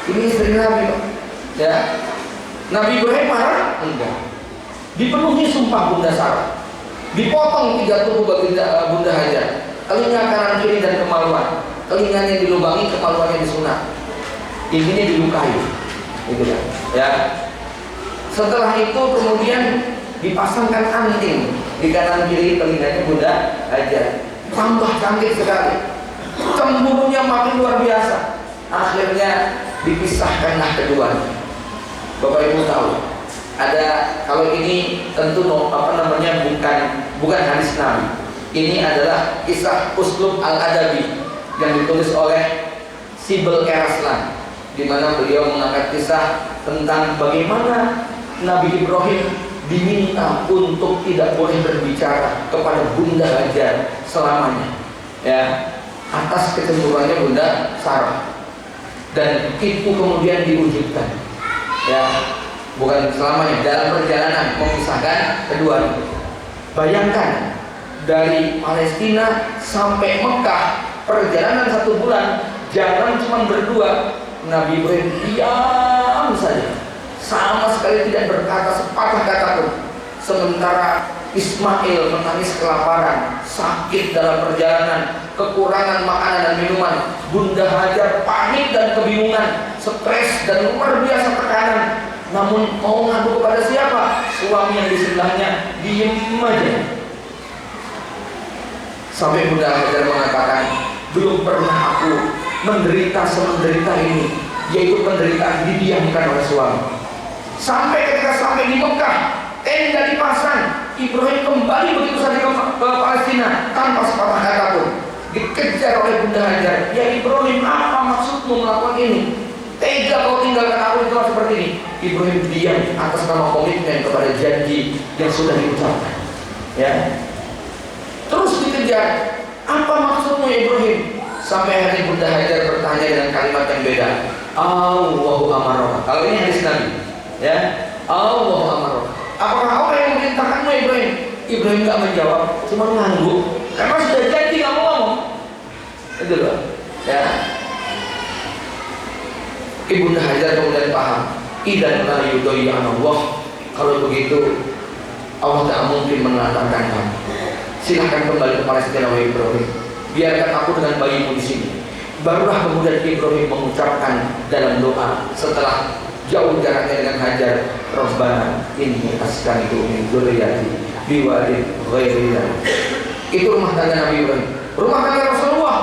Ini istri Nabi ya. Nabi Ibrahim marah? Enggak. Dipenuhi sumpah Bunda Sarah. Dipotong 3 tubuh Bunda Hajar. Telinga kanan kiri dan kemaluan. Telinganya dilubangi, kemaluannya disunat. Ininya dilukai. Gitu kan. Ya. Setelah itu kemudian dipasangkan anting di kanan kiri telinganya Bunda Hajar. Tambah cantik sekali. Cemburunya makin luar biasa. Akhirnya dipisahkanlah keduanya. Bapak Ibu tahu, ada kalau ini tentu bukan hadis Nabi. Ini adalah kisah Uslub Al-Adabi yang ditulis oleh Sibel Keraslan. di mana beliau mengangkat kisah tentang bagaimana Nabi Ibrahim diminta untuk tidak boleh berbicara kepada Bunda Hajar selamanya, ya, atas kecemburuannya Bunda Sarah, dan itu kemudian diwujudkan, ya, bukan selamanya, dalam perjalanan memisahkan kedua. Bayangkan dari Palestina sampai Mekah perjalanan 1 bulan, jalan cuma berdua. Nabi Ibrahim diam saja, sama sekali tidak berkata sepatah kata pun. Sementara Ismail menangis kelaparan, sakit dalam perjalanan, kekurangan makanan dan minuman. Bunda Hajar panik dan kebingungan, stres dan luar biasa tekanan. Namun mau ngadu kepada siapa? Suami yang di sebelahnya diem aja. Sampai Bunda Hajar mengatakan, belum pernah aku menderita semenderita ini, yaitu penderitaan didiamkan oleh suami. Sampai ketika sampai di Mekah, tenda dipasang, Ibrahim kembali begitu saja ke Palestina tanpa sepatah kata pun. Dikejar oleh Bunda Hajar, ya Ibrahim, apa maksudmu melakukan ini? Tega kau tinggalkan aku itu seperti ini. Ibrahim diam atas nama komitmen kepada janji yang sudah diucapkan, ya. Terus dikejar, apa maksudmu Ibrahim? Sampai hari Bunda Hajar bertanya dengan kalimat yang beda, Allahu amarah. Kalau ini hadis Nabi, ya, Allahu amarah. Apakah Allah yang memerintahkanmu Ibrahim? Ibrahim nggak menjawab, cuma ngangguk, karena sudah janji nggak mau ngomong. Itu loh, ya. Ibunda Hajar kemudian paham, idan la yudai Allah. Kalau begitu Allah tak mungkin menelantarkan kamu. Silahkan kembali ke Palestina, wahai Ibrahim. Biarkan aku dengan bayimu di sini. Barulah kemudian Ibrahim mengucapkan dalam doa setelah jauh jaraknya dengan Hajar, Rabbana inni askantu min dzurriyyati biwadin ghairi dzalik. Itu rumah tangga Nabi Ibrahim, rumah tangga Rasulullah.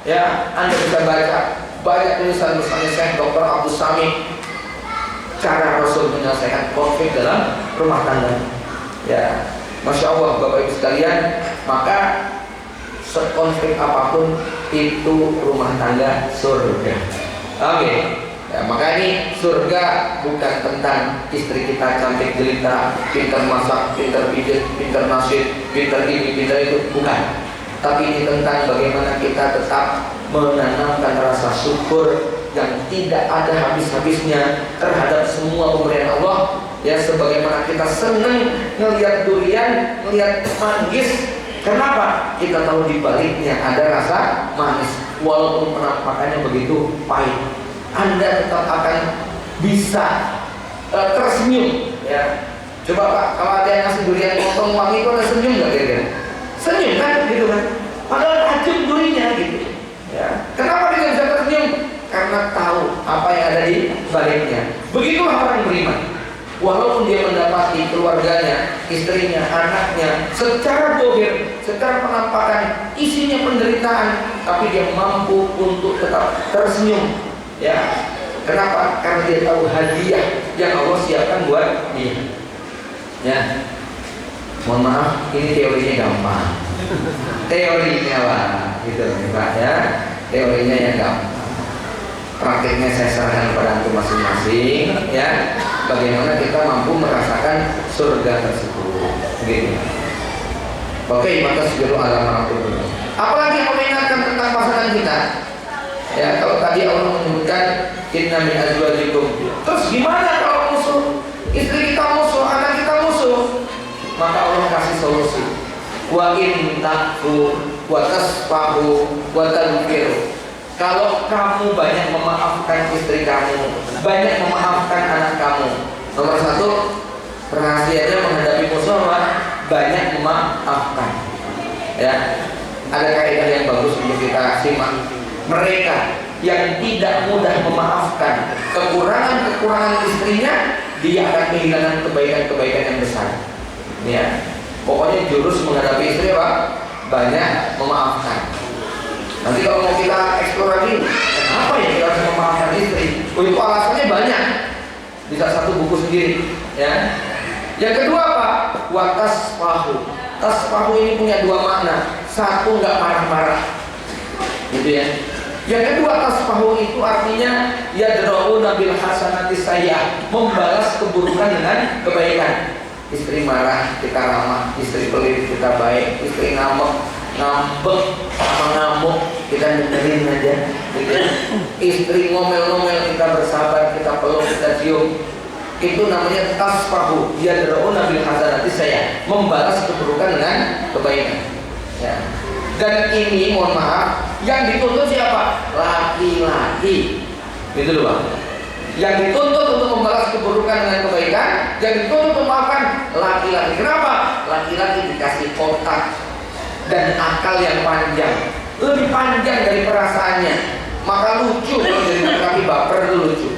Ya, Anda bisa baca banyak tulisan misalnya Syekh Dr. Abdul Samit, cara Rasul menyelesaikan konflik dalam rumah tangga. Ya, Masya Allah Bapak Ibu sekalian, maka sekonflik apapun itu rumah tangga surga. Oke. Ya, maka ini surga bukan tentang istri kita cantik jelita, pintar masak, pintar pijat, pintar nasyid, pintar ini, pintar itu, bukan. Tapi ini tentang bagaimana kita tetap menanamkan rasa syukur yang tidak ada habis-habisnya terhadap semua pemberian Allah. Ya, sebagaimana kita senang melihat durian, melihat manggis. Kenapa? Kita tahu di baliknya ada rasa manis, walaupun penampakannya begitu pahit. Anda tetap akan bisa tersenyum, ya. Coba Pak, kalau ada yang ngasih durian potong wangi itu ada senyum nggak kira-kira? Senyum kan, gitu kan? Padahal tajam durinya gitu. Ya. Kenapa dia bisa tersenyum? Karena tahu apa yang ada di baliknya. Begitulah orang beriman. Walaupun dia mendapati keluarganya, istrinya, anaknya secara dohir, secara penampakan isinya penderitaan, tapi dia mampu untuk tetap tersenyum. Ya, kenapa? Karena dia tahu hadiah yang Allah siapkan buat dia. Ya, mohon maaf, ini teorinya gampang. Teorinya lah, gitu, Pak ya. Teorinya yang gampang. Praktiknya saya serahkan kepada antum masing-masing, ya. Bagaimana kita mampu merasakan surga tersebut, gitu. Oke, maka segera alam itu. Apalagi yang mengingatkan tentang pasangan kita. Ya, kalau tadi Allah menyebutkan inna min azwajikum. Terus gimana kalau musuh? Istri kita musuh, anak kita musuh. Maka Allah kasih solusi. Wa in takfur wa tasfahu wa tadhkiru. Kalau kamu banyak memaafkan istri kamu, banyak memaafkan anak kamu, nomor satu, rahasianya menghadapi musuh banyak memaafkan. Ya, ada kaidah yang bagus untuk kita simak. Mereka yang tidak mudah memaafkan kekurangan-kekurangan istrinya, dia akan kehilangan kebaikan-kebaikan yang besar. Ya, pokoknya jurus menghadapi istri apa? Banyak memaafkan. Nanti kalau mau kita eksplor lagi, kenapa ya kita harus memaafkan istri? Oh, itu alasannya banyak. Bisa satu buku sendiri. Ya. Yang kedua apa? Watas pahu. Tas pahu ini punya dua makna. Satu, nggak marah-marah, gitu ya. Yang kedua, tasfahu itu artinya yadra'una bil hasanati sayyi'ah, membalas keburukan dengan kebaikan. Istri marah, kita ramah. Istri pelit, kita baik. Istri ngambek, mengamuk, kita dengerin aja. Istri ngomel-ngomel, kita bersabar, kita peluk, kita cium. Itu namanya tasfahu yadra'una bil hasanati sayyi'ah, membalas keburukan dengan kebaikan. Ya. Dan ini mohon maaf, yang dituntut siapa? Laki-laki. Gitu loh Bang. Yang dituntut untuk membalas keburukan dengan kebaikan, yang dituntut untuk memaafkan laki-laki. Kenapa? Laki-laki dikasih otak dan akal yang panjang, lebih panjang dari perasaannya. Maka lucu kalau jadi laki-laki baper itu lucu.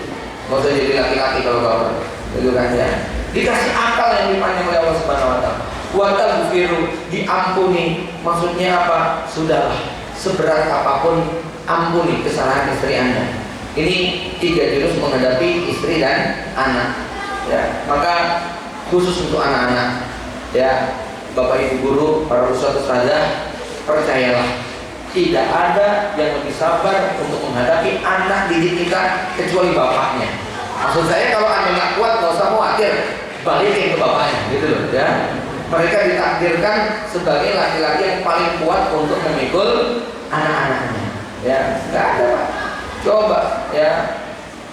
Nggak usah jadi laki-laki kalau baper. Gitu kan ya. Dikasih akal yang lebih panjang oleh Allah Subhanahu wa taala. Wa taghfiru, diampuni. Maksudnya apa? Sudahlah, seberat apapun ampuni kesalahan istri Anda. Ini 3 jurus menghadapi istri dan anak. Ya, maka khusus untuk anak-anak, ya, Bapak Ibu guru, para ustadz ustazah, percayalah, tidak ada yang lebih sabar untuk menghadapi anak didik kita kecuali bapaknya. Maksud saya, kalau Anda nggak kuat, nggak usah khawatir, balikin ke bapaknya, gitu loh, ya. Mereka ditakdirkan sebagai laki-laki yang paling kuat untuk memikul anak-anaknya. Ya, nggak ada Pak. Coba ya,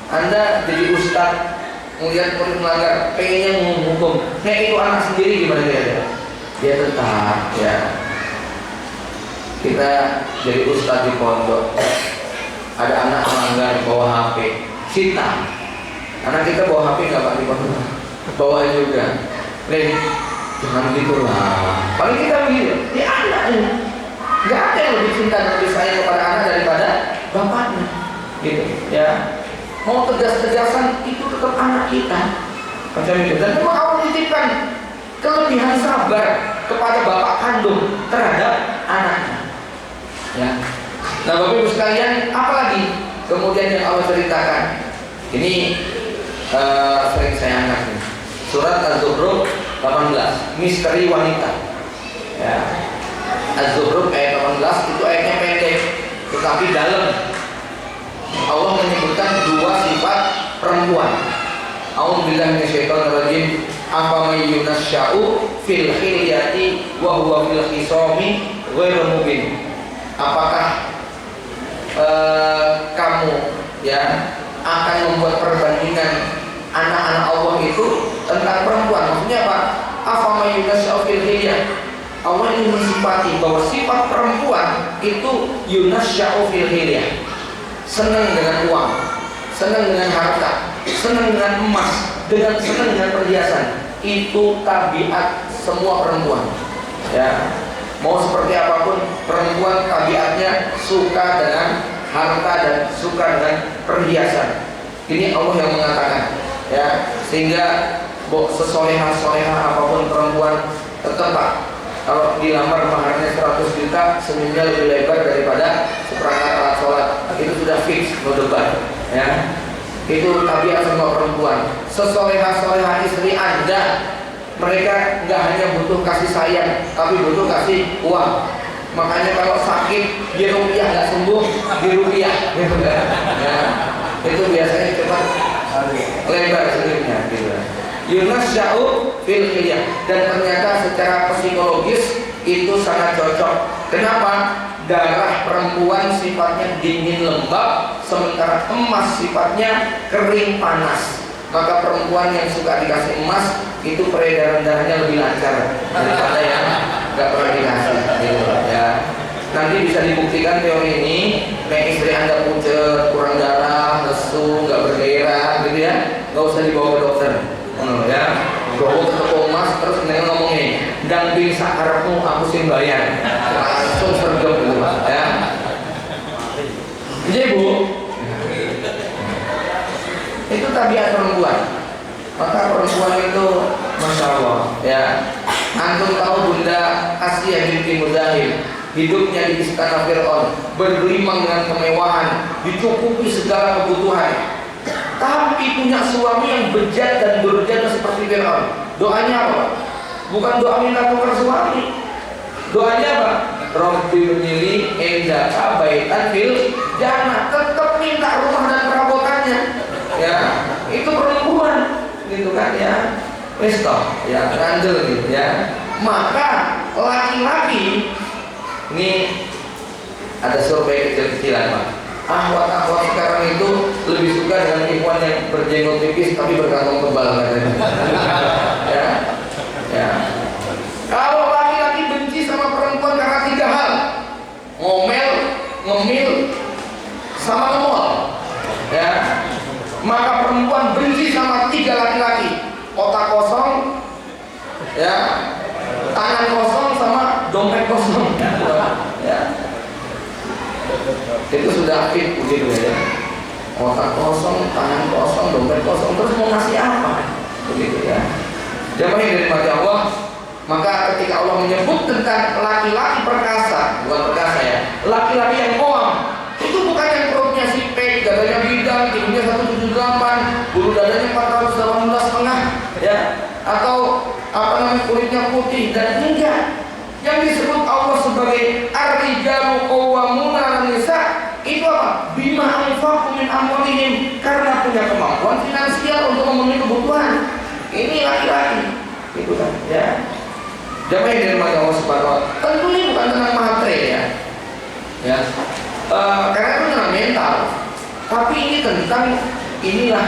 Anda jadi ustadz, melihat murid melanggar, pengennya menghukum, itu anak sendiri gimana dia? Dia tetap ya. Kita jadi ustadz di pondok, ada anak melanggar bawa HP, sita. Anak kita bawa HP nggak Pak di pondok? Bawa juga. Jangan gitu lah. Paling kita begitu. Ini anak ini. Gak ada yang lebih cinta dan lebih sayang kepada anak daripada bapaknya. Gitu ya. Mau tegas-tegasan itu tetap anak kita. Macam itu. Dan memang Allah titipkan kelebihan sabar kepada bapak kandung terhadap anaknya. Ya. Nah Bapak Ibu sekalian, apalagi kemudian yang Allah ceritakan? Ini sering saya angkat nih. Surat Az-Zukhruf 18, misteri wanita. Ya. Az-Zukhruf ayat 18 itu ayatnya pendek, tetapi dalam. Allah menyebutkan 2 sifat perempuan. A'udzubillahi minasyaitonirrajim. Afa may yunasya'u fil khilyati wa huwa fil khisami ghairu mubin. Apakah kamu ya akan membuat perbandingan anak-anak Allah itu tentang perempuan? Maksudnya apa? Afa may yunasya'u fil khilyah. Allah ingin mensifati bahwa sifat perempuan itu yunasya'u fil khilyah, senang dengan uang, senang dengan harta, senang dengan emas, senang dengan perhiasan. Itu tabiat semua perempuan. Ya, mau seperti apapun perempuan, tabiatnya suka dengan harta dan suka dengan perhiasan. Ini Allah yang mengatakan. Ya, sehingga sesolehah apapun perempuan, tetap Pak, kalau dilamar maharnya 100 juta, senyumnya lebih lebar daripada seperangkat alat sholat. Itu sudah fix, no debat. Ya, itu tabiat semua perempuan. Sesolehah istri Anda, mereka nggak hanya butuh kasih sayang, tapi butuh kasih uang. Makanya kalau sakit di rupiah nggak sembuh, di rupiah. Ya, itu biasanya cepat lebar senyumnya. Gitu. Yunasya'u fil khilyah. Dan ternyata secara psikologis itu sangat cocok. Kenapa? Darah perempuan sifatnya dingin lembab, sementara emas sifatnya kering panas. Maka perempuan yang suka dikasih emas itu peredaran darahnya lebih lancar daripada yang nggak pernah dikasih. Gitu, ya. Nanti bisa dibuktikan teori ini. Istri Anda pucet, kurang darah, lesu, nggak bergairah, gitu ya, nggak usah dibawa ke dokter. Ya, bawa ke toko emas terus ngomong ini, dan bisa harapmu aku sih bayar, langsung sergap gitu ya. Jadi Bu, itu tabiat perempuan. Maka perempuan itu Masya Allah ya. Antum tahu Bunda Asia binti Muzahim, hidupnya di istana Fir'aun, bergelimang dengan kemewahan, dicukupi segala kebutuhan, tapi punya suami yang bejat dan durjana seperti Fir'aun. Doanya apa? Bukan doa minta tukar suami. Doanya apa? Rabbil nyili endaka baitan fil jannah, tetap minta rumah dan perabotannya. Ya, itu perempuan gitu kan ya. Wis toh, ya randel gitu ya. Maka laki-laki ini ada survei kecil-kecilan Pak. Ahwat-ahwat sekarang itu lebih suka dengan ikhwan yang berjenggot tipis tapi berkantong tebal katanya. Ya, ya. Kalau laki-laki benci sama perempuan karena 3 hal: ngomel, ngemil, sama ngemol. Ya, maka perempuan benci sama 3 laki-laki: otak kosong, ya, tangan kosong, sama dompet kosong. Ya. Itu sudah fit begitu ya. Otak kosong, tangan kosong, dompet kosong, terus mau ngasih apa? Begitu ya. Jamaah yang dirahmati Allah, maka ketika Allah menyebut tentang laki-laki perkasa, bukan perkasa ya, laki-laki yang koam, itu bukan yang perutnya sipek, dadanya bidang, tingginya 178, bulu dadanya 418,5 ya, atau apa namanya kulitnya putih, dan enggak. Yang disebut Allah sebagai ar-rijalu qawwamuna 'alan nisa itu apa? Bima anfaqu min amwalihim, karena punya kemampuan finansial untuk memenuhi kebutuhan. Ini laki-laki, gitu kan? Ya. Jamaah yang dirahmati Allah Subhanahu wa taala. Tentu ini bukan tentang materi ya. Ya. Karena itu tentang mental. Tapi ini tentang inilah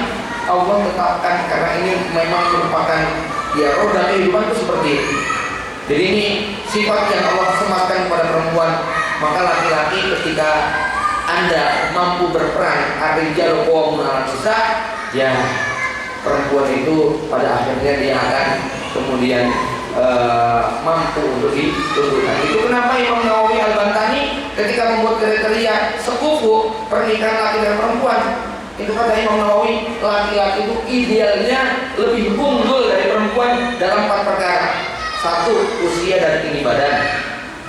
Allah tetapkan, karena ini memang merupakan ya roda kehidupan itu seperti itu. Jadi ini sifat yang Allah sematkan kepada perempuan. Maka laki-laki ketika Anda mampu berperan ar-rijalu qawwamuna 'alan nisa, ya perempuan itu pada akhirnya dia akan kemudian mampu untuk ditundukkan. Itu kenapa Imam Nawawi Al-Bantani ketika membuat kriteria sekufu pernikahan laki dan perempuan, itu kata Imam Nawawi, laki-laki itu idealnya lebih unggul dari perempuan dalam 4 perkara. 1. Usia dan tinggi badan.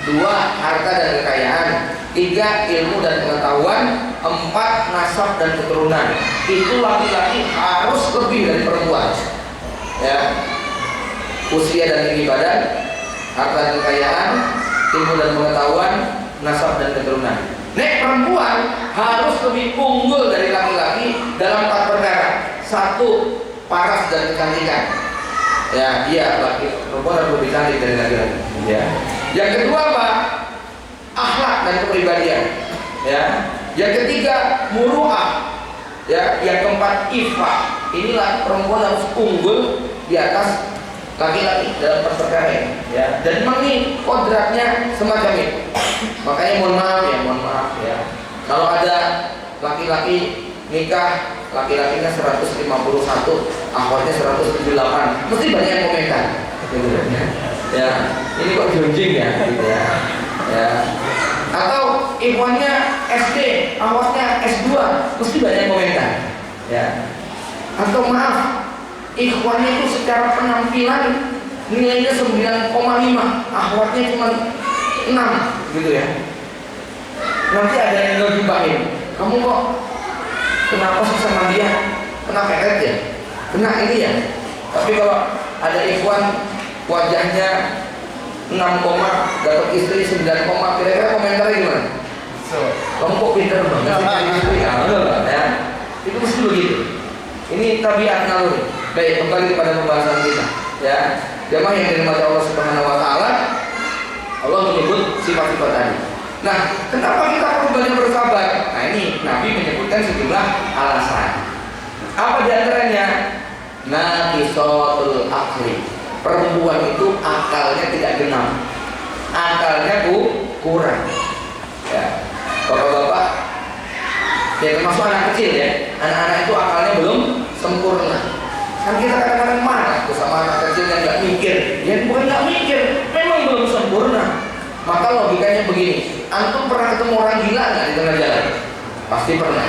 2. Harta dan kekayaan. 3. Ilmu dan pengetahuan. 4. Nasab dan keturunan. Itu laki-laki harus lebih dari perempuan. Ya. Usia dan tinggi badan, harta dan kekayaan, ilmu dan pengetahuan, nasab dan keturunan. Nek perempuan harus lebih unggul dari laki-laki dalam 4 perkara. 1. Paras dan kecantikan. Ya, dia perempuan harus lebih cantik dari laki-laki. Ya. Yang kedua apa? Akhlak dan kepribadian. Ya. Yang ketiga muru'ah. Ya. Yang keempat ifah. Inilah perempuan harus unggul di atas laki-laki dalam perkara ini. Ya. Dan memang ini kodratnya semacam itu. Makanya mohon maaf ya. Kalau ada laki-laki nikah, laki-lakinya 151, akhwatnya 178, mesti banyak yang komentar. Ya, ini kok jonjing ya, gitu ya. Ya. Atau ikhwannya SD, akhwatnya S2, mesti banyak yang komentar. Ya. Atau maaf, ikhwannya itu secara penampilan nilainya 9,5, akhwatnya cuma 6, gitu ya. Nanti ada yang ngegibahin, kamu kok kenapa sih sama dia? Kena peret ya? Kena ini ya? Tapi kalau ada ikhwan wajahnya 6, dapat istri 9, kira-kira komentarnya gimana? Kamu kok pintar banget sih istri? Ya, itu mesti begitu. Ini tabiat naluri. Baik, kembali kepada pembahasan kita. Ya, jamaah yang dirahmati Allah Subhanahu wa taala, Allah menyebut sifat-sifat tadi. Nah, kenapa kita perlu banyak bersabar? Nah, ini Nabi menyebutkan sejumlah alasan. Apa diantaranya? Naqisatul aqli. Perempuan itu akalnya tidak genap, akalnya kurang. Ya, bapak-bapak, ya termasuk anak kecil ya. Anak-anak itu akalnya belum sempurna. Kan kita kadang-kadang marah tuh sama anak kecil yang nggak mikir. Ya bukan nggak mikir, memang belum sempurna. Maka logikanya begini, antum pernah ketemu orang gila nggak di tengah jalan? Pasti pernah.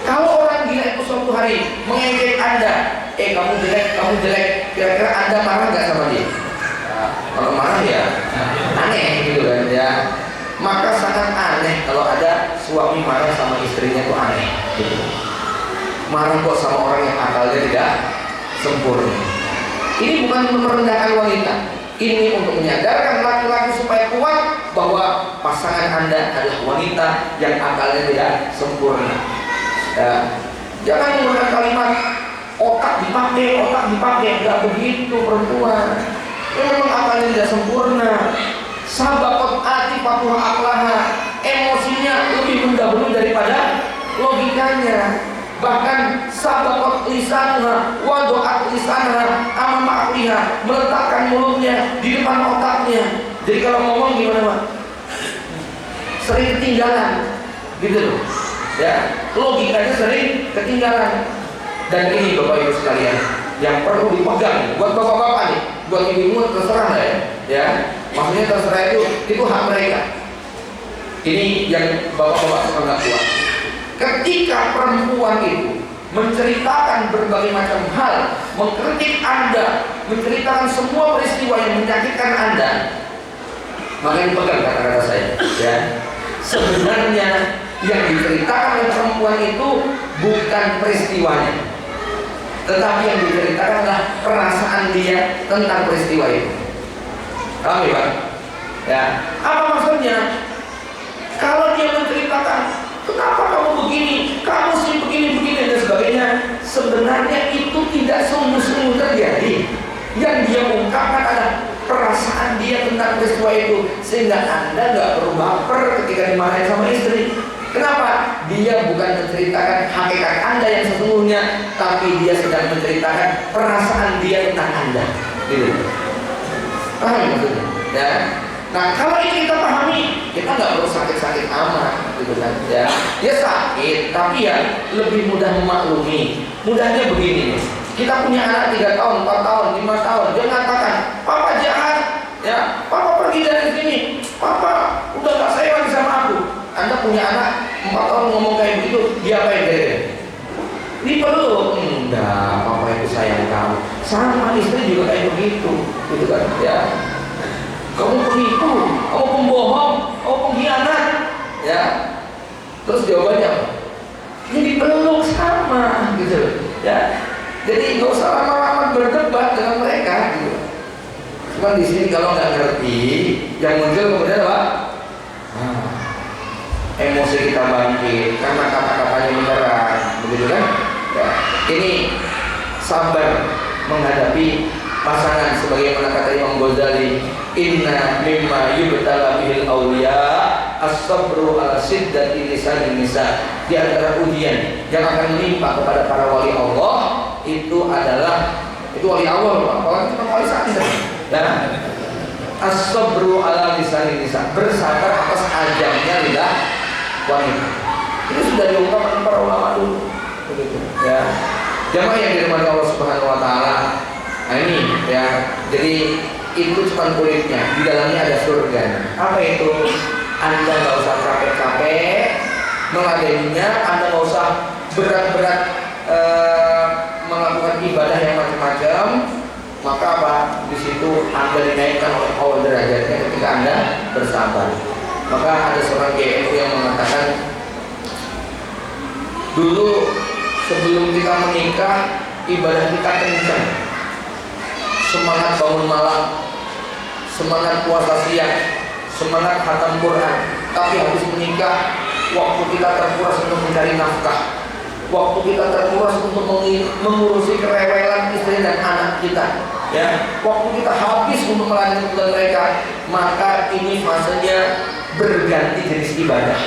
Kalau orang gila itu suatu hari mengejek Anda, kamu jelek, kira-kira Anda marah nggak sama dia? Nah, kalau marah ya aneh gitu kan ya. Maka sangat aneh kalau ada suami marah sama istrinya, itu aneh gitu. Marah kok sama orang yang akalnya tidak sempurna. Ini bukan untuk merendahkan wanita. Ini untuk menyadarkan laki-laki supaya kuat bahwa pasangan pasangan Anda adalah wanita yang akalnya tidak sempurna. Ya. Jangan menggunakan kalimat otak dipakai, nggak begitu perempuan. Memang akalnya tidak sempurna. Sabaqat atifatuha aqlaha, emosinya lebih mendahului daripada logikanya. Bahkan sabaqat lisanuha wa do'at lisanha amama aqliha, meletakkan mulutnya di depan otaknya. Jadi kalau ngomong gimana, Pak? Sering ketinggalan, gitu loh. Ya, logikanya sering ketinggalan. Dan ini Bapak Ibu sekalian yang perlu dipegang buat bapak-bapak nih, buat ibu-ibu terserah lah ya. Maksudnya terserah itu hak mereka. Ini yang bapak-bapak sangat kuat. Ketika perempuan itu menceritakan berbagai macam hal, mengkritik Anda, menceritakan semua peristiwa yang menyakitkan Anda, maka dipegang kata-kata saya. Ya, sebenarnya yang diceritakan oleh perempuan itu bukan peristiwanya, tetapi yang diceritakan adalah perasaan dia tentang peristiwa itu. Paham ya, Pak? Ya, apa maksudnya? Kalau dia menceritakan kenapa kamu begini, kamu sih begini dan sebagainya, sebenarnya itu tidak sungguh-sungguh terjadi. Yang dia ungkapkan adalah perasaan dia tentang peristiwa itu, sehingga Anda nggak perlu baper ketika dimarahin sama istri. Kenapa? Dia bukan menceritakan hakikat Anda yang sesungguhnya, tapi dia sedang menceritakan perasaan dia tentang Anda. Gitu. Paham maksudnya? Ya. Nah, kalau ini kita pahami, kita nggak perlu sakit-sakit amat, gitu kan? Ya, dia sakit, tapi ya lebih mudah memaklumi. Mudahnya begini nih. Kita punya anak 3 tahun, 4 tahun, 5 tahun, dia mengatakan, Papa jahat, ya, Papa pergi dari sini, Papa udah nggak sayang lagi sama aku. Anda punya anak 4 tahun ngomong kayak begitu, dia apa yang dia? Dipeluk, enggak, Papa itu sayang kamu. Sama istri juga kayak begitu, gitu kan? Ya. Kamu penipu, kamu pembohong, kamu pengkhianat, ya. Terus jawabannya apa? Ini dipeluk sama, gitu, ya. Jadi nggak usah lama-lama berdebat dengan mereka, gitu. Cuma di sini kalau nggak ngerti, yang muncul kemudian apa? Emosi kita bangkit karena kata-katanya menyerang, begitu kan? Ya. Ini sabar menghadapi pasangan, sebagaimana kata Imam Ghazali, inna mimma yubtala bihil awliya as-sabru ala siddati lisanin nisa. Di antara ujian yang akan menimpa kepada para wali Allah itu adalah, itu wali awal, apalagi cuma wali santri. Nah, as-sabru ala lisanin nisa, bersabar atas ajangnya lidah wanita. Ini sudah diungkapkan para ulama dulu, begitu ya. Jamaah yang dirahmati Allah Subhanahu wa taala. Nah ini ya, jadi itu cuma kulitnya, di dalamnya ada surga. Apa itu? Anda nggak usah capek-capek meladeninya, Anda nggak usah berat-berat melakukan ibadah yang macam-macam. Maka apa? Di situ Anda dinaikkan oleh Allah derajatnya ketika Anda bersabar. Maka ada seorang GMU yang mengatakan, dulu sebelum kita menikah ibadah kita kencang, semangat bangun malam, semangat puasa siang, semangat khatam Quran. Tapi habis menikah, waktu kita terkuras untuk mencari nafkah, waktu kita terkuras untuk mengurusi kerewelan istri dan anak kita, ya, waktu kita habis untuk melayani mereka. Maka ini fasenya berganti jenis ibadah.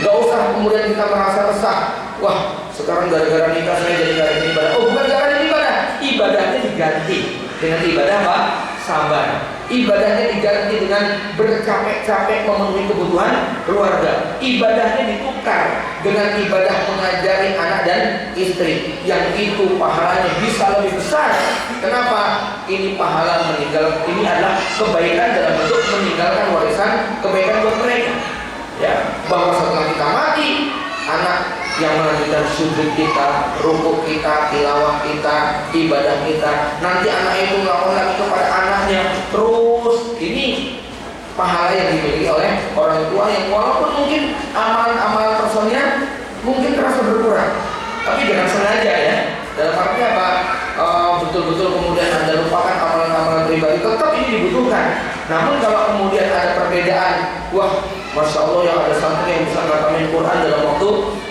Gak usah kemudian kita merasa resah, wah sekarang gara-gara nikah saya jadi gak ada ibadah. Oh, bukan gara-gara ibadah, ibadahnya diganti dengan ibadah apa? Sabar. Ibadahnya diganti dengan bercapek-capek memenuhi kebutuhan keluarga. Ibadahnya ditukar dengan ibadah mengajari anak dan istri, yang itu pahalanya bisa lebih besar. Kenapa? Ini pahala meninggal, ini adalah kebaikan dalam bentuk meninggalkan warisan kebaikan buat mereka. Ya, bahwa setelah kita mati, anak yang melanjutkan sujud kita, rukuk kita, tilawah kita, ibadah kita, nanti anak itu melakukan lagi kepada anaknya. Terus ini pahala yang dimiliki oleh orang tua yang walaupun mungkin amalan-amalan personnya mungkin terasa berkurang, tapi dengan sengaja ya. Dalam arti apa? Betul-betul kemudian Anda lupakan amalan-amalan pribadi, tetap ini dibutuhkan. Namun kalau kemudian ada perbedaan, wah Masya Allah yang ada santri yang bisa ngatamin Quran dalam waktu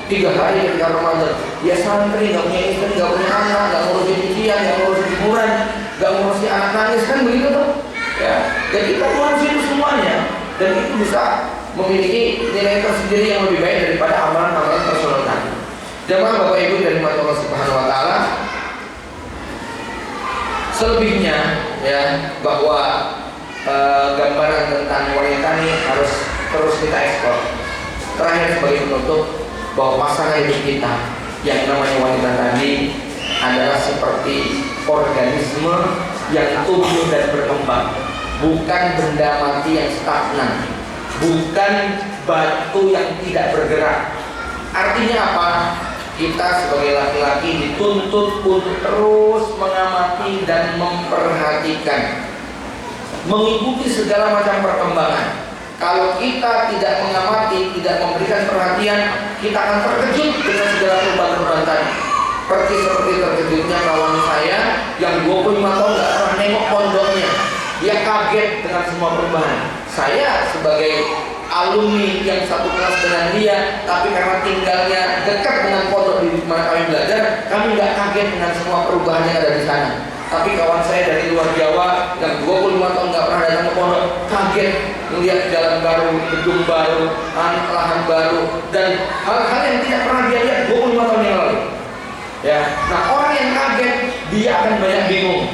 3 hari ketika Ramadan. Dia santri, gak punya istri, gak punya anak, gak ngurusin ujian, gak ngurusin hiburan, gak ngurusin anak nangis, kan begitu tuh ya. Dan kita ngurusin itu semuanya, dan itu bisa memiliki nilai tersendiri yang lebih baik daripada amalan-amalan personal tadi. Jamaah Bapak Ibu dari rahmat Allah Subhanahu wa taala. Selebihnya ya, bahwa gambaran tentang wanita ini harus terus kita ekspor. Terakhir sebagai penutup, bahwa pasangan hidup kita yang namanya wanita tadi adalah seperti organisme yang tumbuh dan berkembang, bukan benda mati yang stagnan, bukan batu yang tidak bergerak. Artinya apa? Kita sebagai laki-laki dituntut untuk terus mengamati dan memperhatikan, mengikuti segala macam perkembangan. Kalau kita tidak mengamati, tidak memberikan perhatian, kita akan terkejut dengan segala perubahan-perubahan tadi. Seperti terkejutnya kawan saya yang 25 tahun gak pernah nengok pondoknya. Dia kaget dengan semua perubahan. Saya sebagai alumni yang satu kelas dengan dia, tapi karena tinggalnya dekat dengan pondok di mana kami belajar, kami gak kaget dengan semua perubahan yang ada di sana. Tapi kawan saya dari luar Jawa yang 25 tahun gak pernah datang ke pondok, kaget melihat jalan baru, gedung baru, lahan baru, dan hal-hal yang tidak pernah dia lihat 25 tahun yang lalu. Ya, nah orang yang kaget dia akan banyak bingung.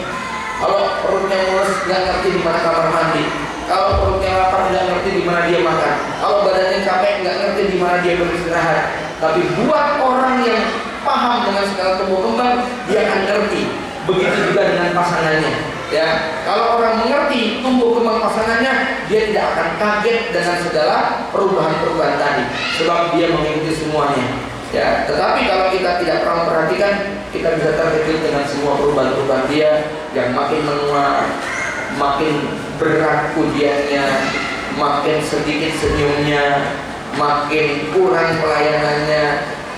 Kalau perutnya mulus nggak ngerti di mana kamar mandi. Kalau perutnya lapar nggak ngerti di mana dia makan. Kalau badannya capek nggak ngerti di mana dia beristirahat. Tapi buat orang yang paham dengan segala tumbuh kembang, dia akan ngerti. Begitu juga dengan pasangannya. Ya, kalau orang mengerti tumbuh kembang pasangannya, dia tidak akan kaget dengan segala perubahan-perubahan tadi, sebab dia mengikuti semuanya. Ya, tetapi kalau kita tidak pernah memperhatikan, kita bisa terkejut dengan semua perubahan-perubahan dia yang makin menua, makin berat ujiannya, makin sedikit senyumnya, makin kurang pelayanannya.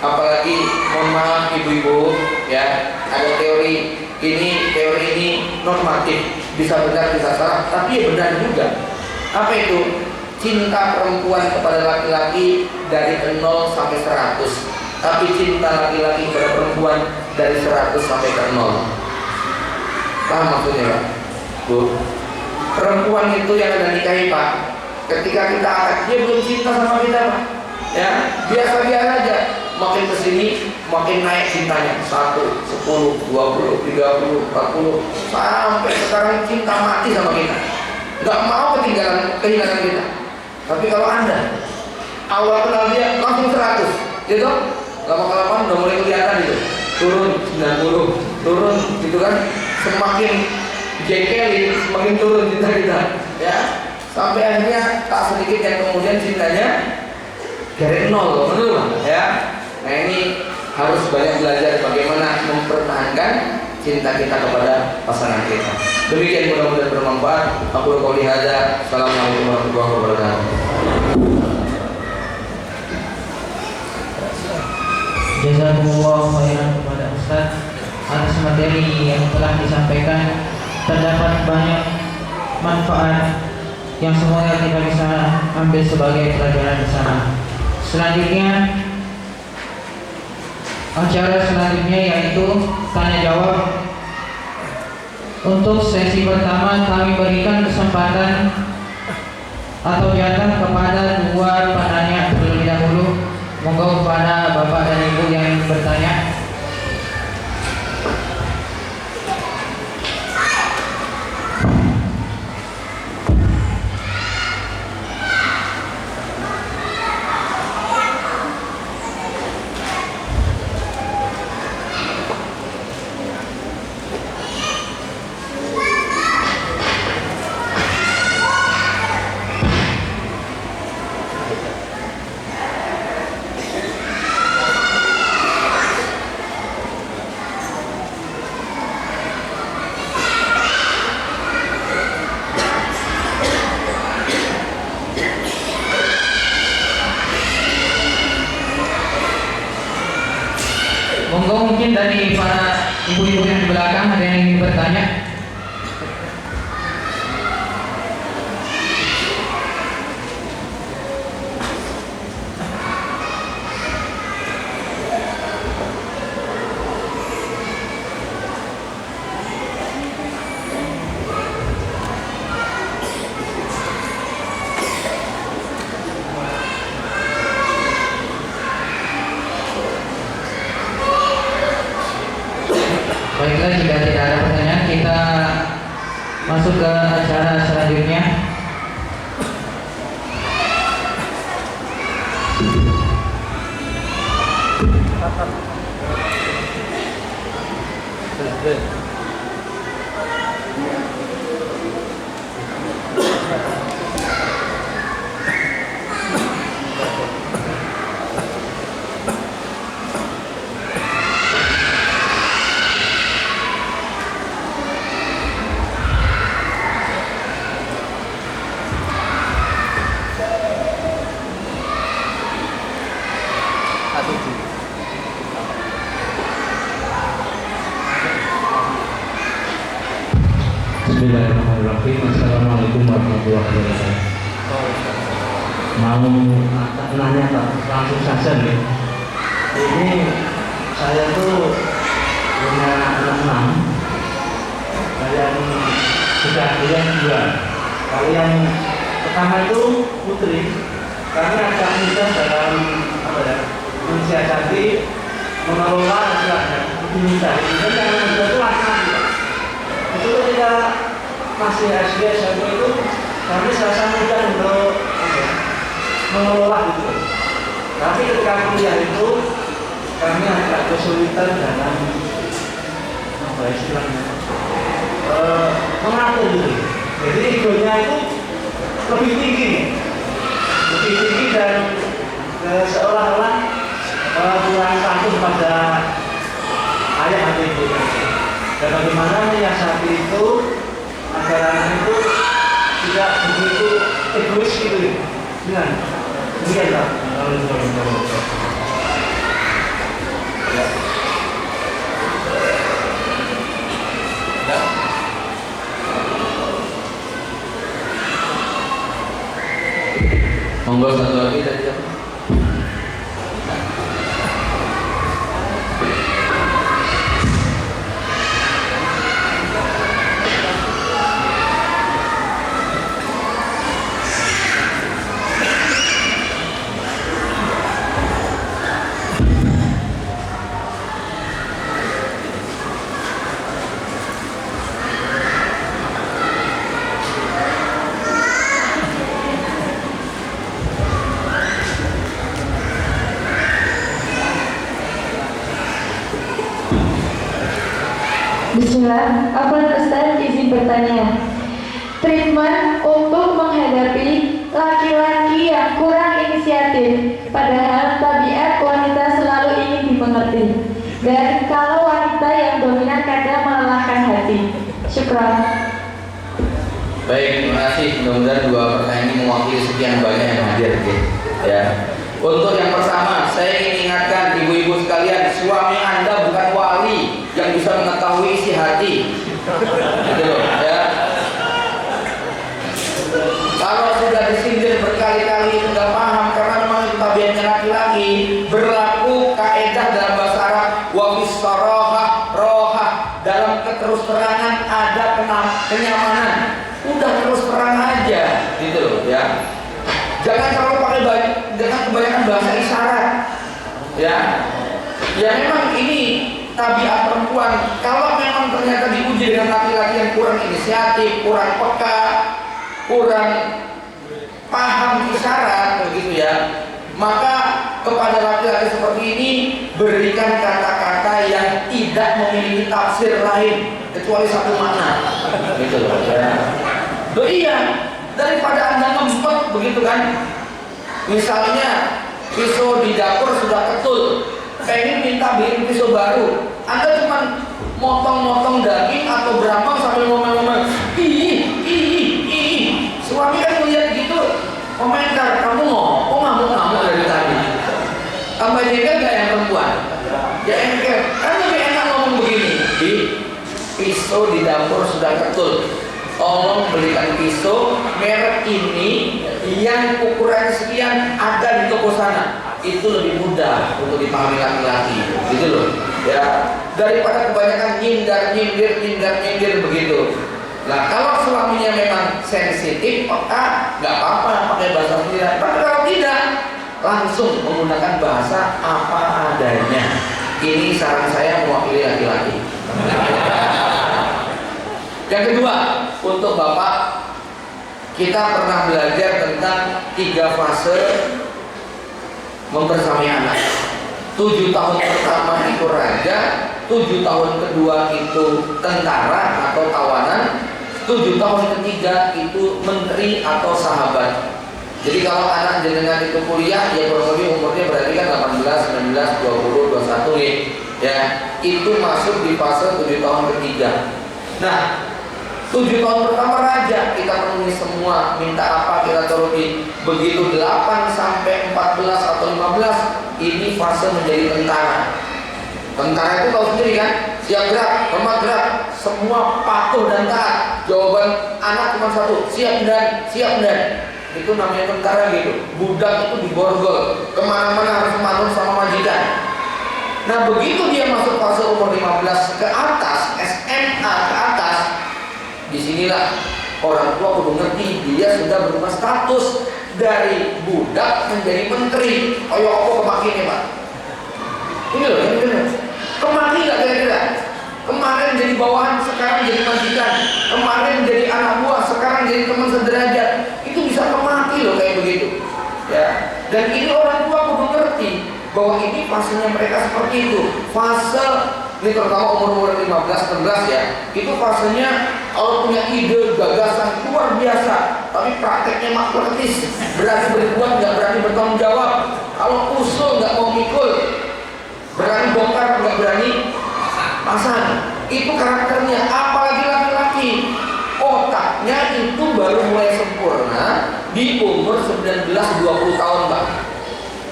Apalagi mohon maaf ibu-ibu, ya, ada teori ini normatif, bisa benar bisa salah, tapi ya benar juga. Apa itu? Cinta perempuan kepada laki-laki dari 0 sampai 100, tapi cinta laki-laki kepada perempuan dari 100 sampai ke 0. Paham maksudnya Pak? Bu, perempuan itu yang ada nikahi Pak, ketika kita akad, dia belum cinta sama kita Pak. Ya, biasa-biasa aja. Makin kesini makin naik cintanya, 1, 10, 20, 30, 40, sampai sekarang cinta mati sama kita, nggak mau kehilangan kita. Tapi kalau Anda awal kenal dia langsung 100, gitu, lama-kelamaan udah mulai kelihatan gitu, turun 90, turun gitu kan, semakin jengkelin, semakin turun cinta kita, ya, sampai akhirnya tak sedikit yang kemudian cintanya dari 0, betul ya. Nah ini harus banyak belajar bagaimana mempertahankan cinta kita kepada pasangan kita. Demikian, mudah-mudahan bermanfaat. Aku qouli hadza. Assalamualaikum warahmatullahi wabarakatuh. Jazakumullah khairan kepada Ustaz atas materi yang telah disampaikan. Terdapat banyak manfaat yang semoga kita bisa ambil sebagai pelajaran bersama. Selanjutnya, acara selanjutnya yaitu tanya jawab. Untuk sesi pertama kami berikan kesempatan atau jatah kepada 2 penanya terlebih dahulu. Monggo kepada Bapak dan Ibu yang ingin bertanya. Monggo mungkin dari para ibu-ibu yang di belakang ada yang ingin bertanya. masuk ke acara selanjutnya. Bismillahirrahmanirrahim. Assalamualaikum warahmatullahi wabarakatuh. Mau nanya Pak, langsung saja nih. Ini saya tuh punya anak 6. Yang sudah yang 2. Kalau yang pertama itu putri, karena agak mudah dalam mensiasati mengelola anak-anak itu mudah. Dan yang kedua itu laki-laki. Itu ketika masih SD SMP itu kami serasa mudah untuk mengelola itu. Tapi ketika kuliah itu kami agak kesulitan dalam istilahnya mengatur itu. Jadi egonya itu lebih tinggi dan seolah-olah kurang patuh pada ayah atau ibu. Dan bagaimana menyiasati itu agar anak itu tidak begitu egois gitu ya. Dengan demikian Pak. Monggo satu lagi tadi apa? Bismillah, Afwan Ustaz izin bertanya. Treatment untuk menghadapi laki-laki yang kurang inisiatif, padahal tabiat wanita selalu ingin dimengerti. Dan kalau wanita yang dominan kadang melelahkan hati. Syukran. Baik, terima kasih. Mudah-mudahan 2 pertanyaan ini mewakili sekian banyak yang hadir, ya. Untuk yang pertama, saya ingin ingatkan ibu-ibu sekalian, suami Anda bukan wali yang bisa mengetahui isi hati. Gitu loh, ya. Kalau sudah disindir berkali-kali itu nggak paham, karena memang itu tabiatnya laki-laki. Berlaku kaedah dalam bahasa Arab, wa fis sarahah rohah, dalam keterus-terangan ada kenyamanan. Udah terus terang aja, gitu loh, ya. Jangan terlalu pakai jangan kebanyakan bahasa isyarat, ya. Ya memang ini tabiat perempuan. Kalau memang ternyata diuji dengan laki-laki yang kurang inisiatif, kurang peka, kurang paham isyarat, begitu ya, maka kepada laki-laki seperti ini berikan kata-kata yang tidak memiliki tafsir lain kecuali satu makna, gitu loh, ya. Loh iya, daripada Anda ngempet begitu kan. Misalnya pisau di dapur sudah ketul, pengen minta beliin pisau baru, Anda cuma motong-motong daging atau berambang sambil ngomel-ngomel, ih. Suami kan melihat gitu, komentar, kamu kok ngamuk-ngamuk dari tadi. Tambah jengkel gak yang perempuan? Ya engkel, kan lebih enak ngomong begini, pisau di dapur sudah ketul, tolong belikan pisau merek ini yang ukuran sekian ada di toko sana. Itu lebih mudah untuk dipahami laki-laki, gitu loh, ya, daripada kebanyakan nyindir begitu. Nah, kalau suaminya memang sensitif, maka nggak apa-apa pakai bahasa tidak. Tapi kalau tidak, langsung menggunakan bahasa apa adanya. Ini saran saya mewakili laki-laki. Yang kedua, untuk bapak, kita pernah belajar tentang 3 fase mempersamai anak. 7 tahun pertama itu raja, 7 tahun kedua itu tentara atau tawanan, 7 tahun ketiga itu menteri atau sahabat. Jadi kalau anak jenengan itu kuliah, ya kurang lebih umurnya berarti kan 18, 19, 20, 21 nih. Ya, itu masuk di fase 7 tahun ketiga. Nah, 7 tahun pertama raja, kita penuhi semua, minta apa kita turuti. Begitu 8 sampai 14 atau 15, ini fase menjadi tentara. Tentara itu tahu sendiri kan, siap gerak, hormat gerak, semua patuh dan taat. Jawaban anak cuma satu, siap dan siap dan. Itu namanya tentara gitu. Budak itu diborgol, kemana-mana harus manut sama majikan. Nah begitu dia masuk fase umur 15 ke atas, SMA ke atas, disinilah orang tua kudu ngerti dia sudah berubah status dari budak menjadi menteri. Ayo apa kemakinnya pak? Ini loh, ini kemaki nggak kira-kira? Kemarin jadi bawahan, sekarang jadi majikan. Kemarin jadi anak buah, sekarang jadi teman sederajat. Itu bisa kemaki loh kayak begitu. Ya. Dan ini orang tua kudu ngerti bahwa ini fasenya mereka seperti itu. Fase ini terutama umur 15-16 ya. Itu fasenya kalau punya ide, gagasan luar biasa, tapi prakteknya makrotis. Berani berbuat, nggak berani bertanggung jawab. Kalau usul nggak mau mikul, berani bongkar, nggak berani pasang. Itu karakternya. Apalagi laki-laki, otaknya itu baru mulai sempurna di umur 19-20 tahun Pak.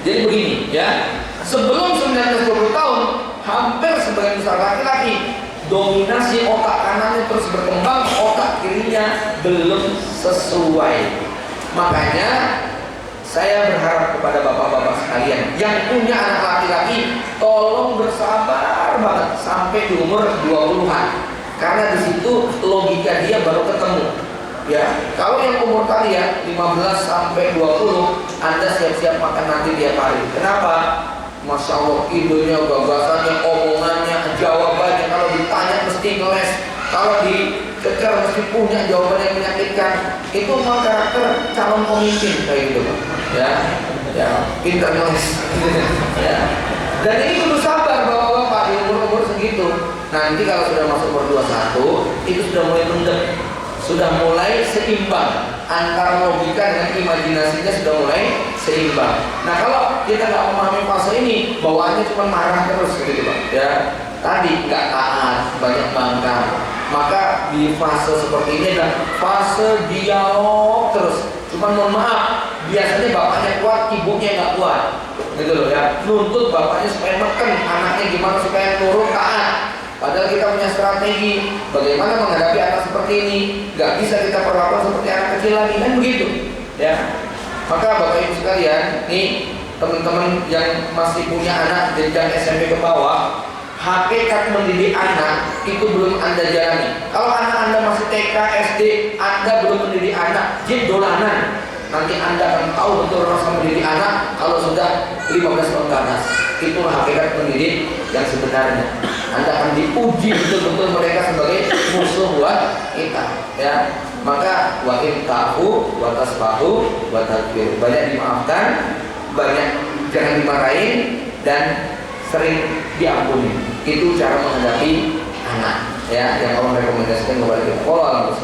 Jadi begini ya, sebelum 19-20 tahun hampir sebagian besar laki-laki dominasi otak kanannya terus berkembang, otak kirinya belum sesuai. Makanya saya berharap kepada bapak-bapak sekalian yang punya anak laki-laki, tolong bersabar banget sampai di umur 20-an. Karena di situ logika dia baru ketemu. Ya, kalau yang umur kalian 15 sampai 20, Anda siap-siap makan nanti tiap hari. Kenapa? Masya Allah, idenya, gagasannya, omongannya, jawabannya, kalau ditanya mesti ngeles, kalau dikejar mesti punya jawaban yang menyakitkan. Itu memang karakter calon pemimpin kayak gitu Pak. Ya, pintar ngeles. Ya. Dan ini kudu sabar bapak-bapak di umur-umur segitu. Nanti kalau sudah masuk umur 21, itu sudah mulai mendem, sudah mulai seimbang antara logika dengan imajinasinya, sudah mulai seimbang. Nah kalau kita nggak memahami fase ini, bawaannya cuma marah terus gitu Pak. Ya, tadi nggak taat, banyak bangkang. Maka di fase seperti ini adalah fase dialog terus. Cuma mohon maaf, biasanya bapaknya kuat, ibunya nggak kuat, gitu loh ya. Nuntut bapaknya supaya neken, anaknya gimana supaya nurut taat. Padahal kita punya strategi bagaimana menghadapi anak seperti ini. Gak bisa kita perlakukan seperti anak kecil lagi, kan begitu ya. Maka Bapak Ibu sekalian, nih teman-teman yang masih punya anak jenjang SMP ke bawah, hakikat mendidik anak itu belum Anda jalani. Kalau anak Anda masih TK, SD, Anda belum mendidik anak, jin dolanan. Nanti Anda akan tahu betul rasa mendidik anak kalau sudah 15 tahun ke atas. Itulah hakikat mendidik yang sebenarnya. Anda akan diuji betul-betul mereka sebagai musuh buat kita ya. Maka wa in ta'fu wa tasfahu wa tadbiru, banyak dimaafkan, banyak jangan dimarahin, dan sering diampuni. Itu cara menghadapi anak ya, yang Allah rekomendasikan kepada kita. Wallahu a'lam.